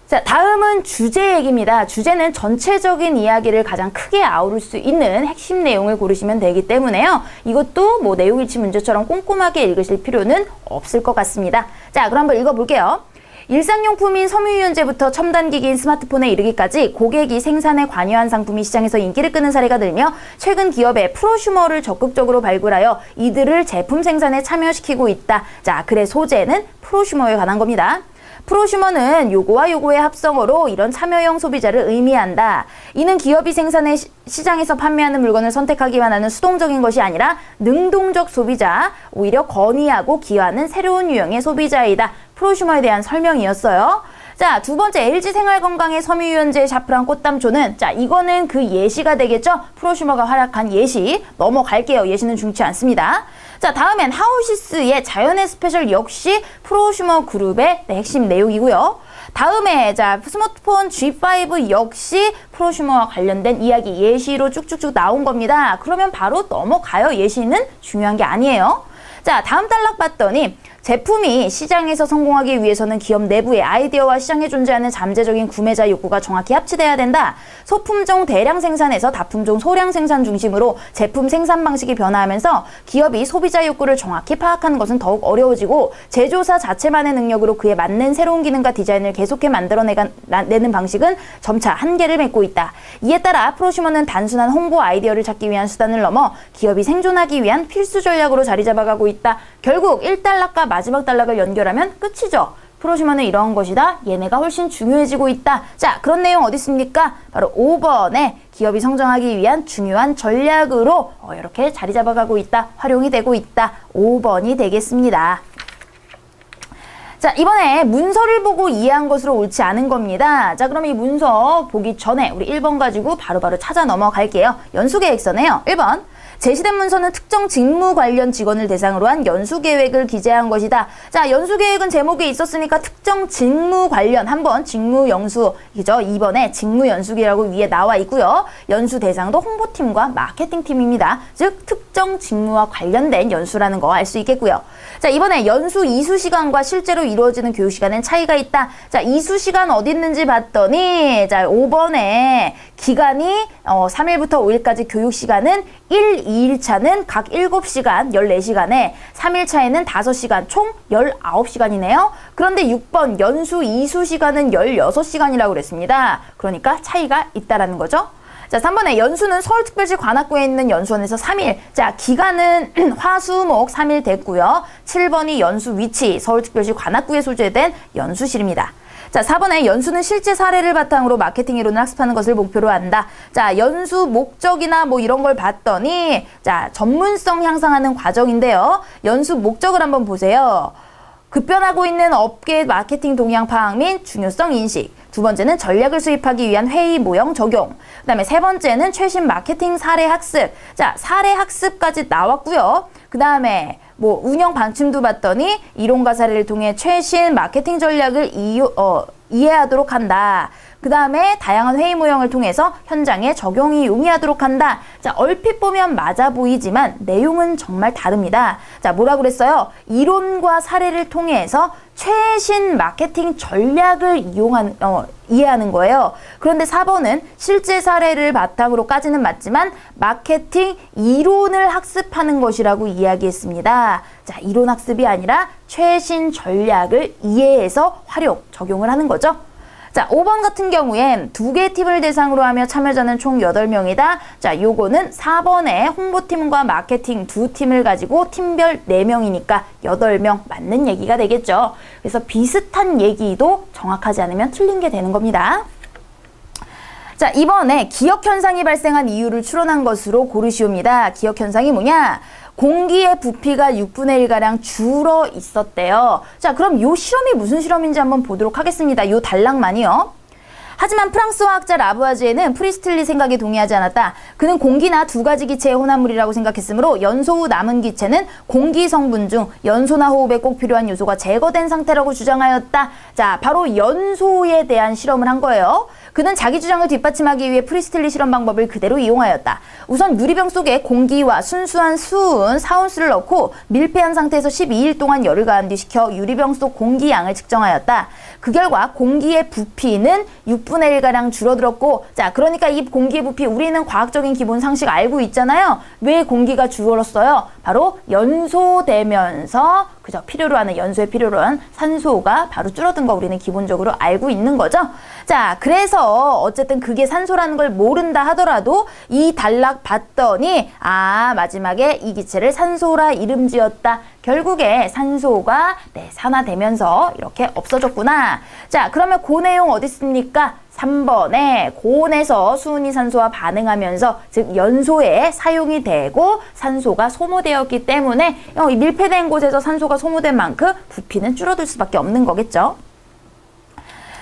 A: 자, 다음은 주제 얘기입니다. 주제는 전체적인 이야기를 가장 크게 아우를 수 있는 핵심 내용을 고르시면 되기 때문에요. 이것도 내용일치 문제처럼 꼼꼼하게 읽으실 필요는 없을 것 같습니다. 자, 그럼 한번 읽어볼게요. 일상용품인 섬유유연제부터 첨단기기인 스마트폰에 이르기까지 고객이 생산에 관여한 상품이 시장에서 인기를 끄는 사례가 늘며 최근 기업의 프로슈머를 적극적으로 발굴하여 이들을 제품 생산에 참여시키고 있다. 자, 글의 소재는 프로슈머에 관한 겁니다. 프로슈머는 요거와 요거의 합성어로 이런 참여형 소비자를 의미한다. 이는 기업이 생산해 시장에서 판매하는 물건을 선택하기만 하는 수동적인 것이 아니라 능동적 소비자, 오히려 건의하고 기여하는 새로운 유형의 소비자이다. 프로슈머에 대한 설명이었어요. 자, 두 번째 LG생활건강의 섬유유연제 샤프란 꽃담초는, 자, 이거는 그 예시가 되겠죠? 프로슈머가 활약한 예시. 넘어갈게요. 예시는 중치 않습니다. 자, 다음엔 하우시스의 자연의 스페셜 역시 프로슈머 그룹의 핵심 내용이고요. 다음에 자, 스마트폰 G5 역시 프로슈머와 관련된 이야기 예시로 쭉쭉쭉 나온 겁니다. 그러면 바로 넘어가요. 예시는 중요한 게 아니에요. 자, 다음 단락 봤더니 제품이 시장에서 성공하기 위해서는 기업 내부의 아이디어와 시장에 존재하는 잠재적인 구매자 욕구가 정확히 합치돼야 된다. 소품종 대량 생산에서 다품종 소량 생산 중심으로 제품 생산 방식이 변화하면서 기업이 소비자 욕구를 정확히 파악하는 것은 더욱 어려워지고 제조사 자체만의 능력으로 그에 맞는 새로운 기능과 디자인을 계속해 만들어내는 방식은 점차 한계를 맺고 있다. 이에 따라 프로슈머는 단순한 홍보 아이디어를 찾기 위한 수단을 넘어 기업이 생존하기 위한 필수 전략으로 자리 잡아가고 있다. 결국 1단락과 마지막 단락을 연결하면 끝이죠. 프로슈머는 이런 것이다. 얘네가 훨씬 중요해지고 있다. 자, 그런 내용 어디 있습니까? 바로 5번에 기업이 성장하기 위한 중요한 전략으로 이렇게 자리 잡아가고 있다. 활용이 되고 있다. 5번이 되겠습니다. 자, 이번에 문서를 보고 이해한 것으로 옳지 않은 겁니다. 자, 그럼 이 문서 보기 전에 우리 1번 가지고 바로바로 찾아 넘어갈게요. 연수계획서네요. 1번. 제시된 문서는 특정 직무 관련 직원을 대상으로 한 연수계획을 기재한 것이다. 자, 연수계획은 제목에 있었으니까 특정 직무 관련 한번 직무연수 이죠. 2번에 직무연수기라고 위에 나와 있고요. 연수 대상도 홍보팀과 마케팅팀입니다. 즉 특정 직무와 관련된 연수라는 거 알 수 있겠고요. 자, 이번에 연수 이수 시간과 실제로 이루어지는 교육 시간엔 차이가 있다. 자, 이수 시간 어디 있는지 봤더니 자, 5번에 기간이 3일부터 5일까지 교육 시간은 1, 2일차는 각 7시간, 14시간에 3일차에는 5시간, 총 19시간이네요. 그런데 6번 연수 이수 시간은 16시간이라고 그랬습니다. 그러니까 차이가 있다라는 거죠. 자, 3번에 연수는 서울특별시 관악구에 있는 연수원에서 3일. 자, 기간은 화수목 3일 됐고요. 7번이 연수 위치, 서울특별시 관악구에 소재된 연수실입니다. 자, 4번에 연수는 실제 사례를 바탕으로 마케팅 이론을 학습하는 것을 목표로 한다. 자, 연수 목적이나 뭐 이런 걸 봤더니 자, 전문성 향상하는 과정인데요. 연수 목적을 한번 보세요. 급변하고 있는 업계 마케팅 동향 파악 및 중요성 인식. 두 번째는 전략을 수립하기 위한 회의 모형 적용. 그 다음에 세 번째는 최신 마케팅 사례 학습. 자, 사례 학습까지 나왔고요. 그 다음에 뭐 운영 방침도 봤더니 이론과 사례를 통해 최신 마케팅 전략을 이해하도록 한다. 그 다음에 다양한 회의 모형을 통해서 현장에 적용이 용이하도록 한다. 자, 얼핏 보면 맞아 보이지만 내용은 정말 다릅니다. 자, 뭐라 그랬어요? 이론과 사례를 통해서 최신 마케팅 전략을 이해하는 거예요. 그런데 4번은 실제 사례를 바탕으로까지는 맞지만 마케팅 이론을 학습하는 것이라고 이야기했습니다. 자, 이론 학습이 아니라 최신 전략을 이해해서 활용, 적용을 하는 거죠. 자, 5번 같은 경우엔 2개 팀을 대상으로 하며 참여자는 총 8명이다. 자, 요거는 4번에 홍보팀과 마케팅 2팀을 가지고 팀별 4명이니까 8명 맞는 얘기가 되겠죠. 그래서 비슷한 얘기도 정확하지 않으면 틀린 게 되는 겁니다. 자, 이번에 기억현상이 발생한 이유를 추론한 것으로 고르시옵니다. 기억현상이 뭐냐? 공기의 부피가 6분의 1가량 줄어 있었대요. 자, 그럼 요 실험이 무슨 실험인지 한번 보도록 하겠습니다. 요 단락만이요. 하지만 프랑스 화학자 라부아지에는 프리스틀리 생각에 동의하지 않았다. 그는 공기나 2가지 기체의 혼합물이라고 생각했으므로 연소 후 남은 기체는 공기 성분 중 연소나 호흡에 꼭 필요한 요소가 제거된 상태라고 주장하였다. 자, 바로 연소에 대한 실험을 한 거예요. 그는 자기 주장을 뒷받침하기 위해 프리스틀리 실험 방법을 그대로 이용하였다. 우선 유리병 속에 공기와 순수한 수은 4온스를 넣고 밀폐한 상태에서 12일 동안 열을 가한 뒤 식혀 유리병 속 공기 양을 측정하였다. 그 결과 공기의 부피는 6분의 1가량 줄어들었고, 자, 그러니까 이 공기의 부피, 우리는 과학적인 기본 상식 알고 있잖아요. 왜 공기가 줄었어요? 바로 연소되면서 그죠? 필요로 하는, 연소에 필요로 한 산소가 바로 줄어든 거 우리는 기본적으로 알고 있는 거죠. 자, 그래서 어쨌든 그게 산소라는 걸 모른다 하더라도 이 단락 봤더니 마지막에 이 기체를 산소라 이름 지었다. 결국에 산소가 산화되면서 이렇게 없어졌구나. 자, 그러면 그 내용 어디 있습니까? 3번에 고온에서 수은이 산소와 반응하면서 즉 연소에 사용이 되고 산소가 소모되었기 때문에 밀폐된 곳에서 산소가 소모된 만큼 부피는 줄어들 수밖에 없는 거겠죠.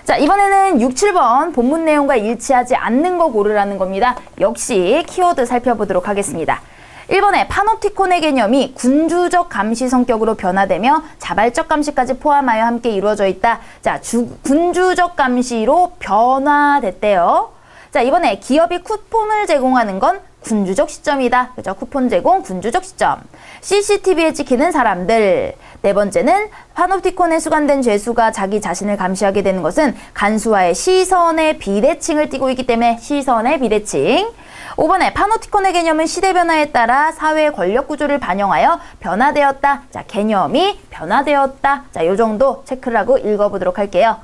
A: 자, 이번에는 6, 7번 본문 내용과 일치하지 않는 거 고르라는 겁니다. 역시 키워드 살펴보도록 하겠습니다. 1번에 파놉티콘의 개념이 군주적 감시 성격으로 변화되며 자발적 감시까지 포함하여 함께 이루어져 있다. 자, 군주적 감시로 변화됐대요. 자, 이번에 기업이 쿠폰을 제공하는 건 군주적 시점이다. 그죠? 쿠폰 제공, 군주적 시점. CCTV에 찍히는 사람들. 네 번째는 파놉티콘에 수감된 죄수가 자기 자신을 감시하게 되는 것은 간수와의 시선의 비대칭을 띠고 있기 때문에 시선의 비대칭. 5번에 파놉티콘의 개념은 시대 변화에 따라 사회의 권력 구조를 반영하여 변화되었다. 자, 개념이 변화되었다. 자, 요 정도 체크를 하고 읽어보도록 할게요.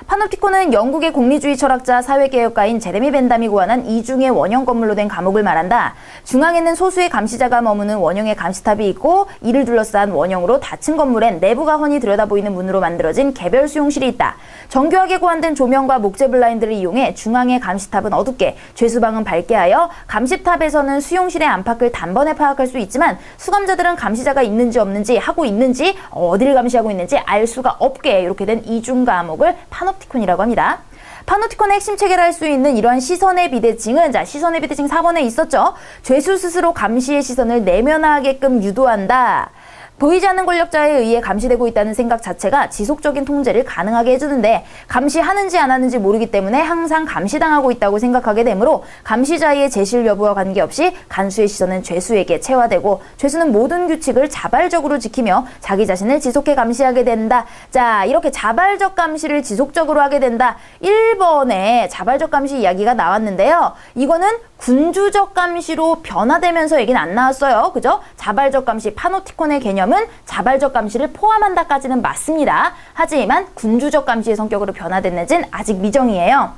A: 파놉티콘은 영국의 공리주의 철학자 사회개혁가인 제레미 벤담이 고안한 이중의 원형 건물로 된 감옥을 말한다. 중앙에는 소수의 감시자가 머무는 원형의 감시탑이 있고 이를 둘러싼 원형으로 닫힌 건물엔 내부가 훤히 들여다보이는 문으로 만들어진 개별 수용실이 있다. 정교하게 고안된 조명과 목재 블라인드를 이용해 중앙의 감시탑은 어둡게, 죄수방은 밝게 하여 감시탑에서는 수용실의 안팎을 단번에 파악할 수 있지만 수감자들은 감시자가 있는지 없는지, 하고 있는지, 어디를 감시하고 있는지 알 수가 없게 이렇게 된 이중 감옥을 파놉티콘이라고 합니다. 파노티콘의 핵심 체계를 할 수 있는 이러한 시선의 비대칭은 자, 시선의 비대칭 4번에 있었죠. 죄수 스스로 감시의 시선을 내면화하게끔 유도한다. 보이지 않는 권력자에 의해 감시되고 있다는 생각 자체가 지속적인 통제를 가능하게 해주는데 감시하는지 안 하는지 모르기 때문에 항상 감시당하고 있다고 생각하게 되므로 감시자의 제실 여부와 관계없이 간수의 시선은 죄수에게 체화되고 죄수는 모든 규칙을 자발적으로 지키며 자기 자신을 지속해 감시하게 된다. 자, 이렇게 자발적 감시를 지속적으로 하게 된다. 1번에 자발적 감시 이야기가 나왔는데요. 이거는 군주적 감시로 변화되면서 얘기는 안 나왔어요. 그죠? 자발적 감시, 파노티콘의 개념은 자발적 감시를 포함한다까지는 맞습니다. 하지만 군주적 감시의 성격으로 변화됐는지는 아직 미정이에요.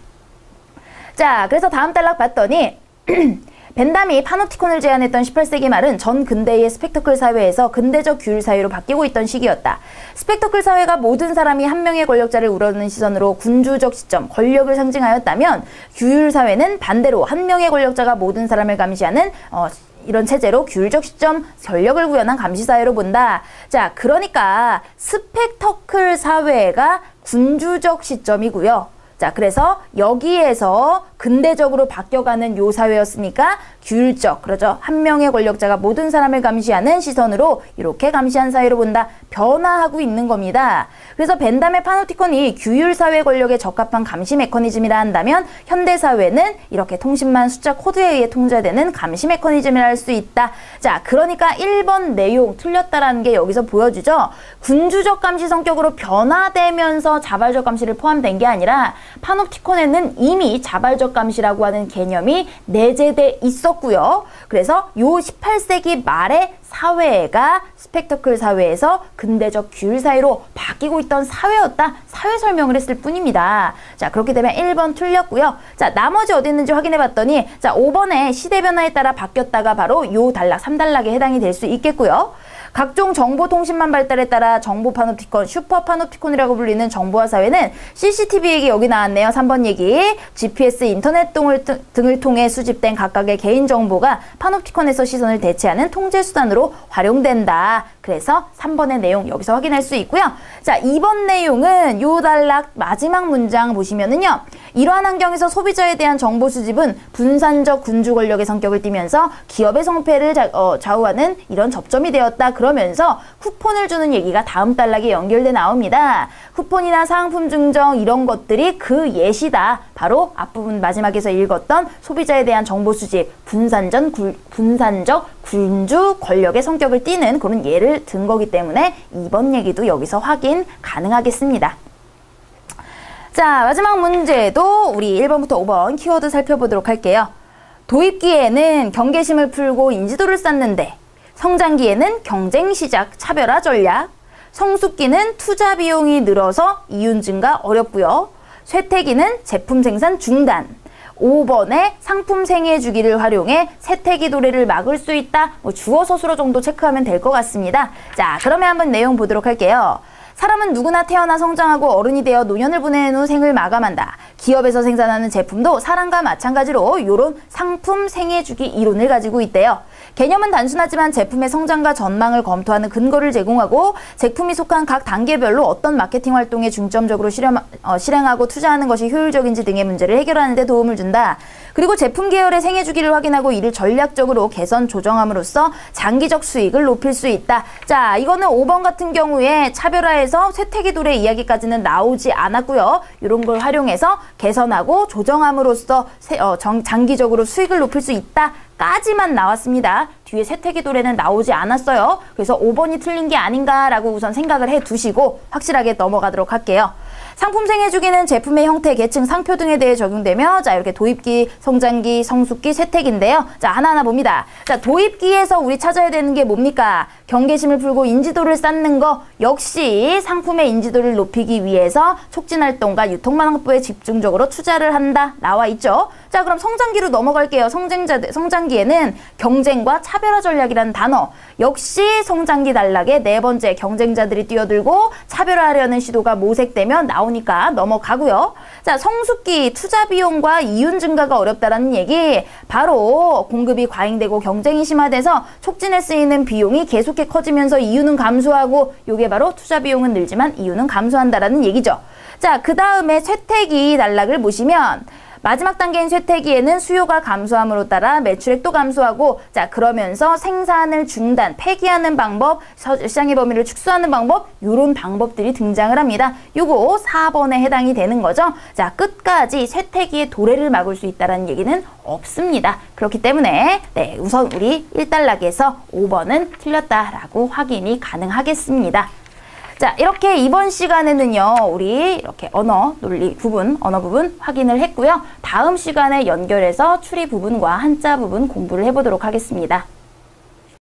A: 자, 그래서 다음 단락 봤더니 벤담이 파노티콘을 제안했던 18세기 말은 전 근대의 스펙터클 사회에서 근대적 규율 사회로 바뀌고 있던 시기였다. 스펙터클 사회가 모든 사람이 한 명의 권력자를 우러르는 시선으로 군주적 시점, 권력을 상징하였다면 규율 사회는 반대로 한 명의 권력자가 모든 사람을 감시하는 이런 체제로 규율적 시점, 권력을 구현한 감시사회로 본다. 자, 그러니까 스펙터클 사회가 군주적 시점이고요. 자, 그래서 여기에서 근대적으로 바뀌어가는 요 사회였으니까 규율적, 그렇죠? 한 명의 권력자가 모든 사람을 감시하는 시선으로 이렇게 감시한 사회로 본다. 변화하고 있는 겁니다. 그래서 벤담의 파노티콘이 규율사회 권력에 적합한 감시 메커니즘이라 한다면 현대사회는 이렇게 통신망 숫자 코드에 의해 통제되는 감시 메커니즘이라 할 수 있다. 자, 그러니까 1번 내용 틀렸다라는 게 여기서 보여주죠. 군주적 감시 성격으로 변화되면서 자발적 감시를 포함된 게 아니라 파노티콘에는 이미 자발적 감시라고 하는 개념이 내재돼 있었고요. 그래서 요 18세기 말에 사회가 스펙터클 사회에서 근대적 규율 사회로 바뀌고 있던 사회였다. 사회 설명을 했을 뿐입니다. 자, 그렇기 때문에 1번 틀렸고요. 자, 나머지 어디 있는지 확인해 봤더니 자, 5번에 시대 변화에 따라 바뀌었다가 바로 요 단락 3단락에 해당이 될 수 있겠고요. 각종 정보통신망 발달에 따라 정보 파노티콘, 슈퍼 파노티콘이라고 불리는 정보화 사회는 CCTV 얘기 여기 나왔네요. 3번 얘기. GPS, 인터넷 등을 통해 수집된 각각의 개인정보가 파노티콘에서 시선을 대체하는 통제수단으로 활용된다. 그래서 3번의 내용 여기서 확인할 수 있고요. 자, 2번 내용은 요 단락 마지막 문장 보시면은요. 이러한 환경에서 소비자에 대한 정보 수집은 분산적 군주 권력의 성격을 띠면서 기업의 성패를 좌우하는 이런 접점이 되었다. 그러면서 쿠폰을 주는 얘기가 다음 단락에 연결돼 나옵니다. 쿠폰이나 사은품 증정 이런 것들이 그 예시다. 바로 앞부분 마지막에서 읽었던 소비자에 대한 정보 수집, 분산적 군주 권력의 성격을 띠는 그런 예를 든 거기 때문에 2번 얘기도 여기서 확인 가능하겠습니다. 자, 마지막 문제도 우리 1번부터 5번 키워드 살펴보도록 할게요. 도입기에는 경계심을 풀고 인지도를 쌓는데, 성장기에는 경쟁 시작, 차별화 전략, 성숙기는 투자 비용이 늘어서 이윤 증가 어렵고요. 쇠퇴기는 제품 생산 중단. 5번에 상품 생애 주기를 활용해 쇠퇴기 도래를 막을 수 있다. 주어 서술어 정도 체크하면 될 것 같습니다. 자, 그러면 한번 내용 보도록 할게요. 사람은 누구나 태어나 성장하고 어른이 되어 노년을 보내는 후 생을 마감한다. 기업에서 생산하는 제품도 사람과 마찬가지로 이런 상품 생애 주기 이론을 가지고 있대요. 개념은 단순하지만 제품의 성장과 전망을 검토하는 근거를 제공하고 제품이 속한 각 단계별로 어떤 마케팅 활동에 중점적으로 실행하고 투자하는 것이 효율적인지 등의 문제를 해결하는 데 도움을 준다. 그리고 제품 계열의 생애 주기를 확인하고 이를 전략적으로 개선 조정함으로써 장기적 수익을 높일 수 있다. 자, 이거는 5번 같은 경우에 차별화해서 쇠퇴기 도래 이야기까지는 나오지 않았고요. 이런 걸 활용해서 개선하고 조정함으로써 장기적으로 수익을 높일 수 있다. 까지만 나왔습니다. 뒤에 쇠퇴기 도래는 나오지 않았어요. 그래서 5번이 틀린 게 아닌가라고 우선 생각을 해두시고 확실하게 넘어가도록 할게요. 상품 생애 주기는 제품의 형태, 계층, 상표 등에 대해 적용되며 자, 이렇게 도입기, 성장기, 성숙기, 쇠퇴기인데요. 자, 하나하나 봅니다. 자, 도입기에서 우리 찾아야 되는 게 뭡니까? 경계심을 풀고 인지도를 쌓는 거. 역시 상품의 인지도를 높이기 위해서 촉진 활동과 유통망 확보에 집중적으로 투자를 한다. 나와 있죠. 자, 그럼 성장기로 넘어갈게요. 성장기에는 경쟁과 차별화 전략이라는 단어. 역시 성장기 단락에 네 번째 경쟁자들이 뛰어들고 차별화하려는 시도가 모색되면 나오니까 넘어가고요. 자, 성숙기 투자 비용과 이윤 증가가 어렵다라는 얘기. 바로 공급이 과잉되고 경쟁이 심화돼서 촉진에 쓰이는 비용이 계속해 커지면서 이윤은 감소하고 요게 바로 투자 비용은 늘지만 이윤은 감소한다라는 얘기죠. 자, 그 다음에 쇠퇴기 단락을 보시면 마지막 단계인 쇠퇴기에는 수요가 감소함으로 따라 매출액도 감소하고, 자, 그러면서 생산을 중단, 폐기하는 방법, 시장의 범위를 축소하는 방법, 요런 방법들이 등장을 합니다. 요거 4번에 해당이 되는 거죠. 자, 끝까지 쇠퇴기의 도래를 막을 수 있다는 얘기는 없습니다. 그렇기 때문에 네, 우선 우리 1단락에서 5번은 틀렸다라고 확인이 가능하겠습니다. 자, 이렇게 이번 시간에는요, 우리 이렇게 언어 부분 확인을 했고요. 다음 시간에 연결해서 추리 부분과 한자 부분 공부를 해보도록 하겠습니다.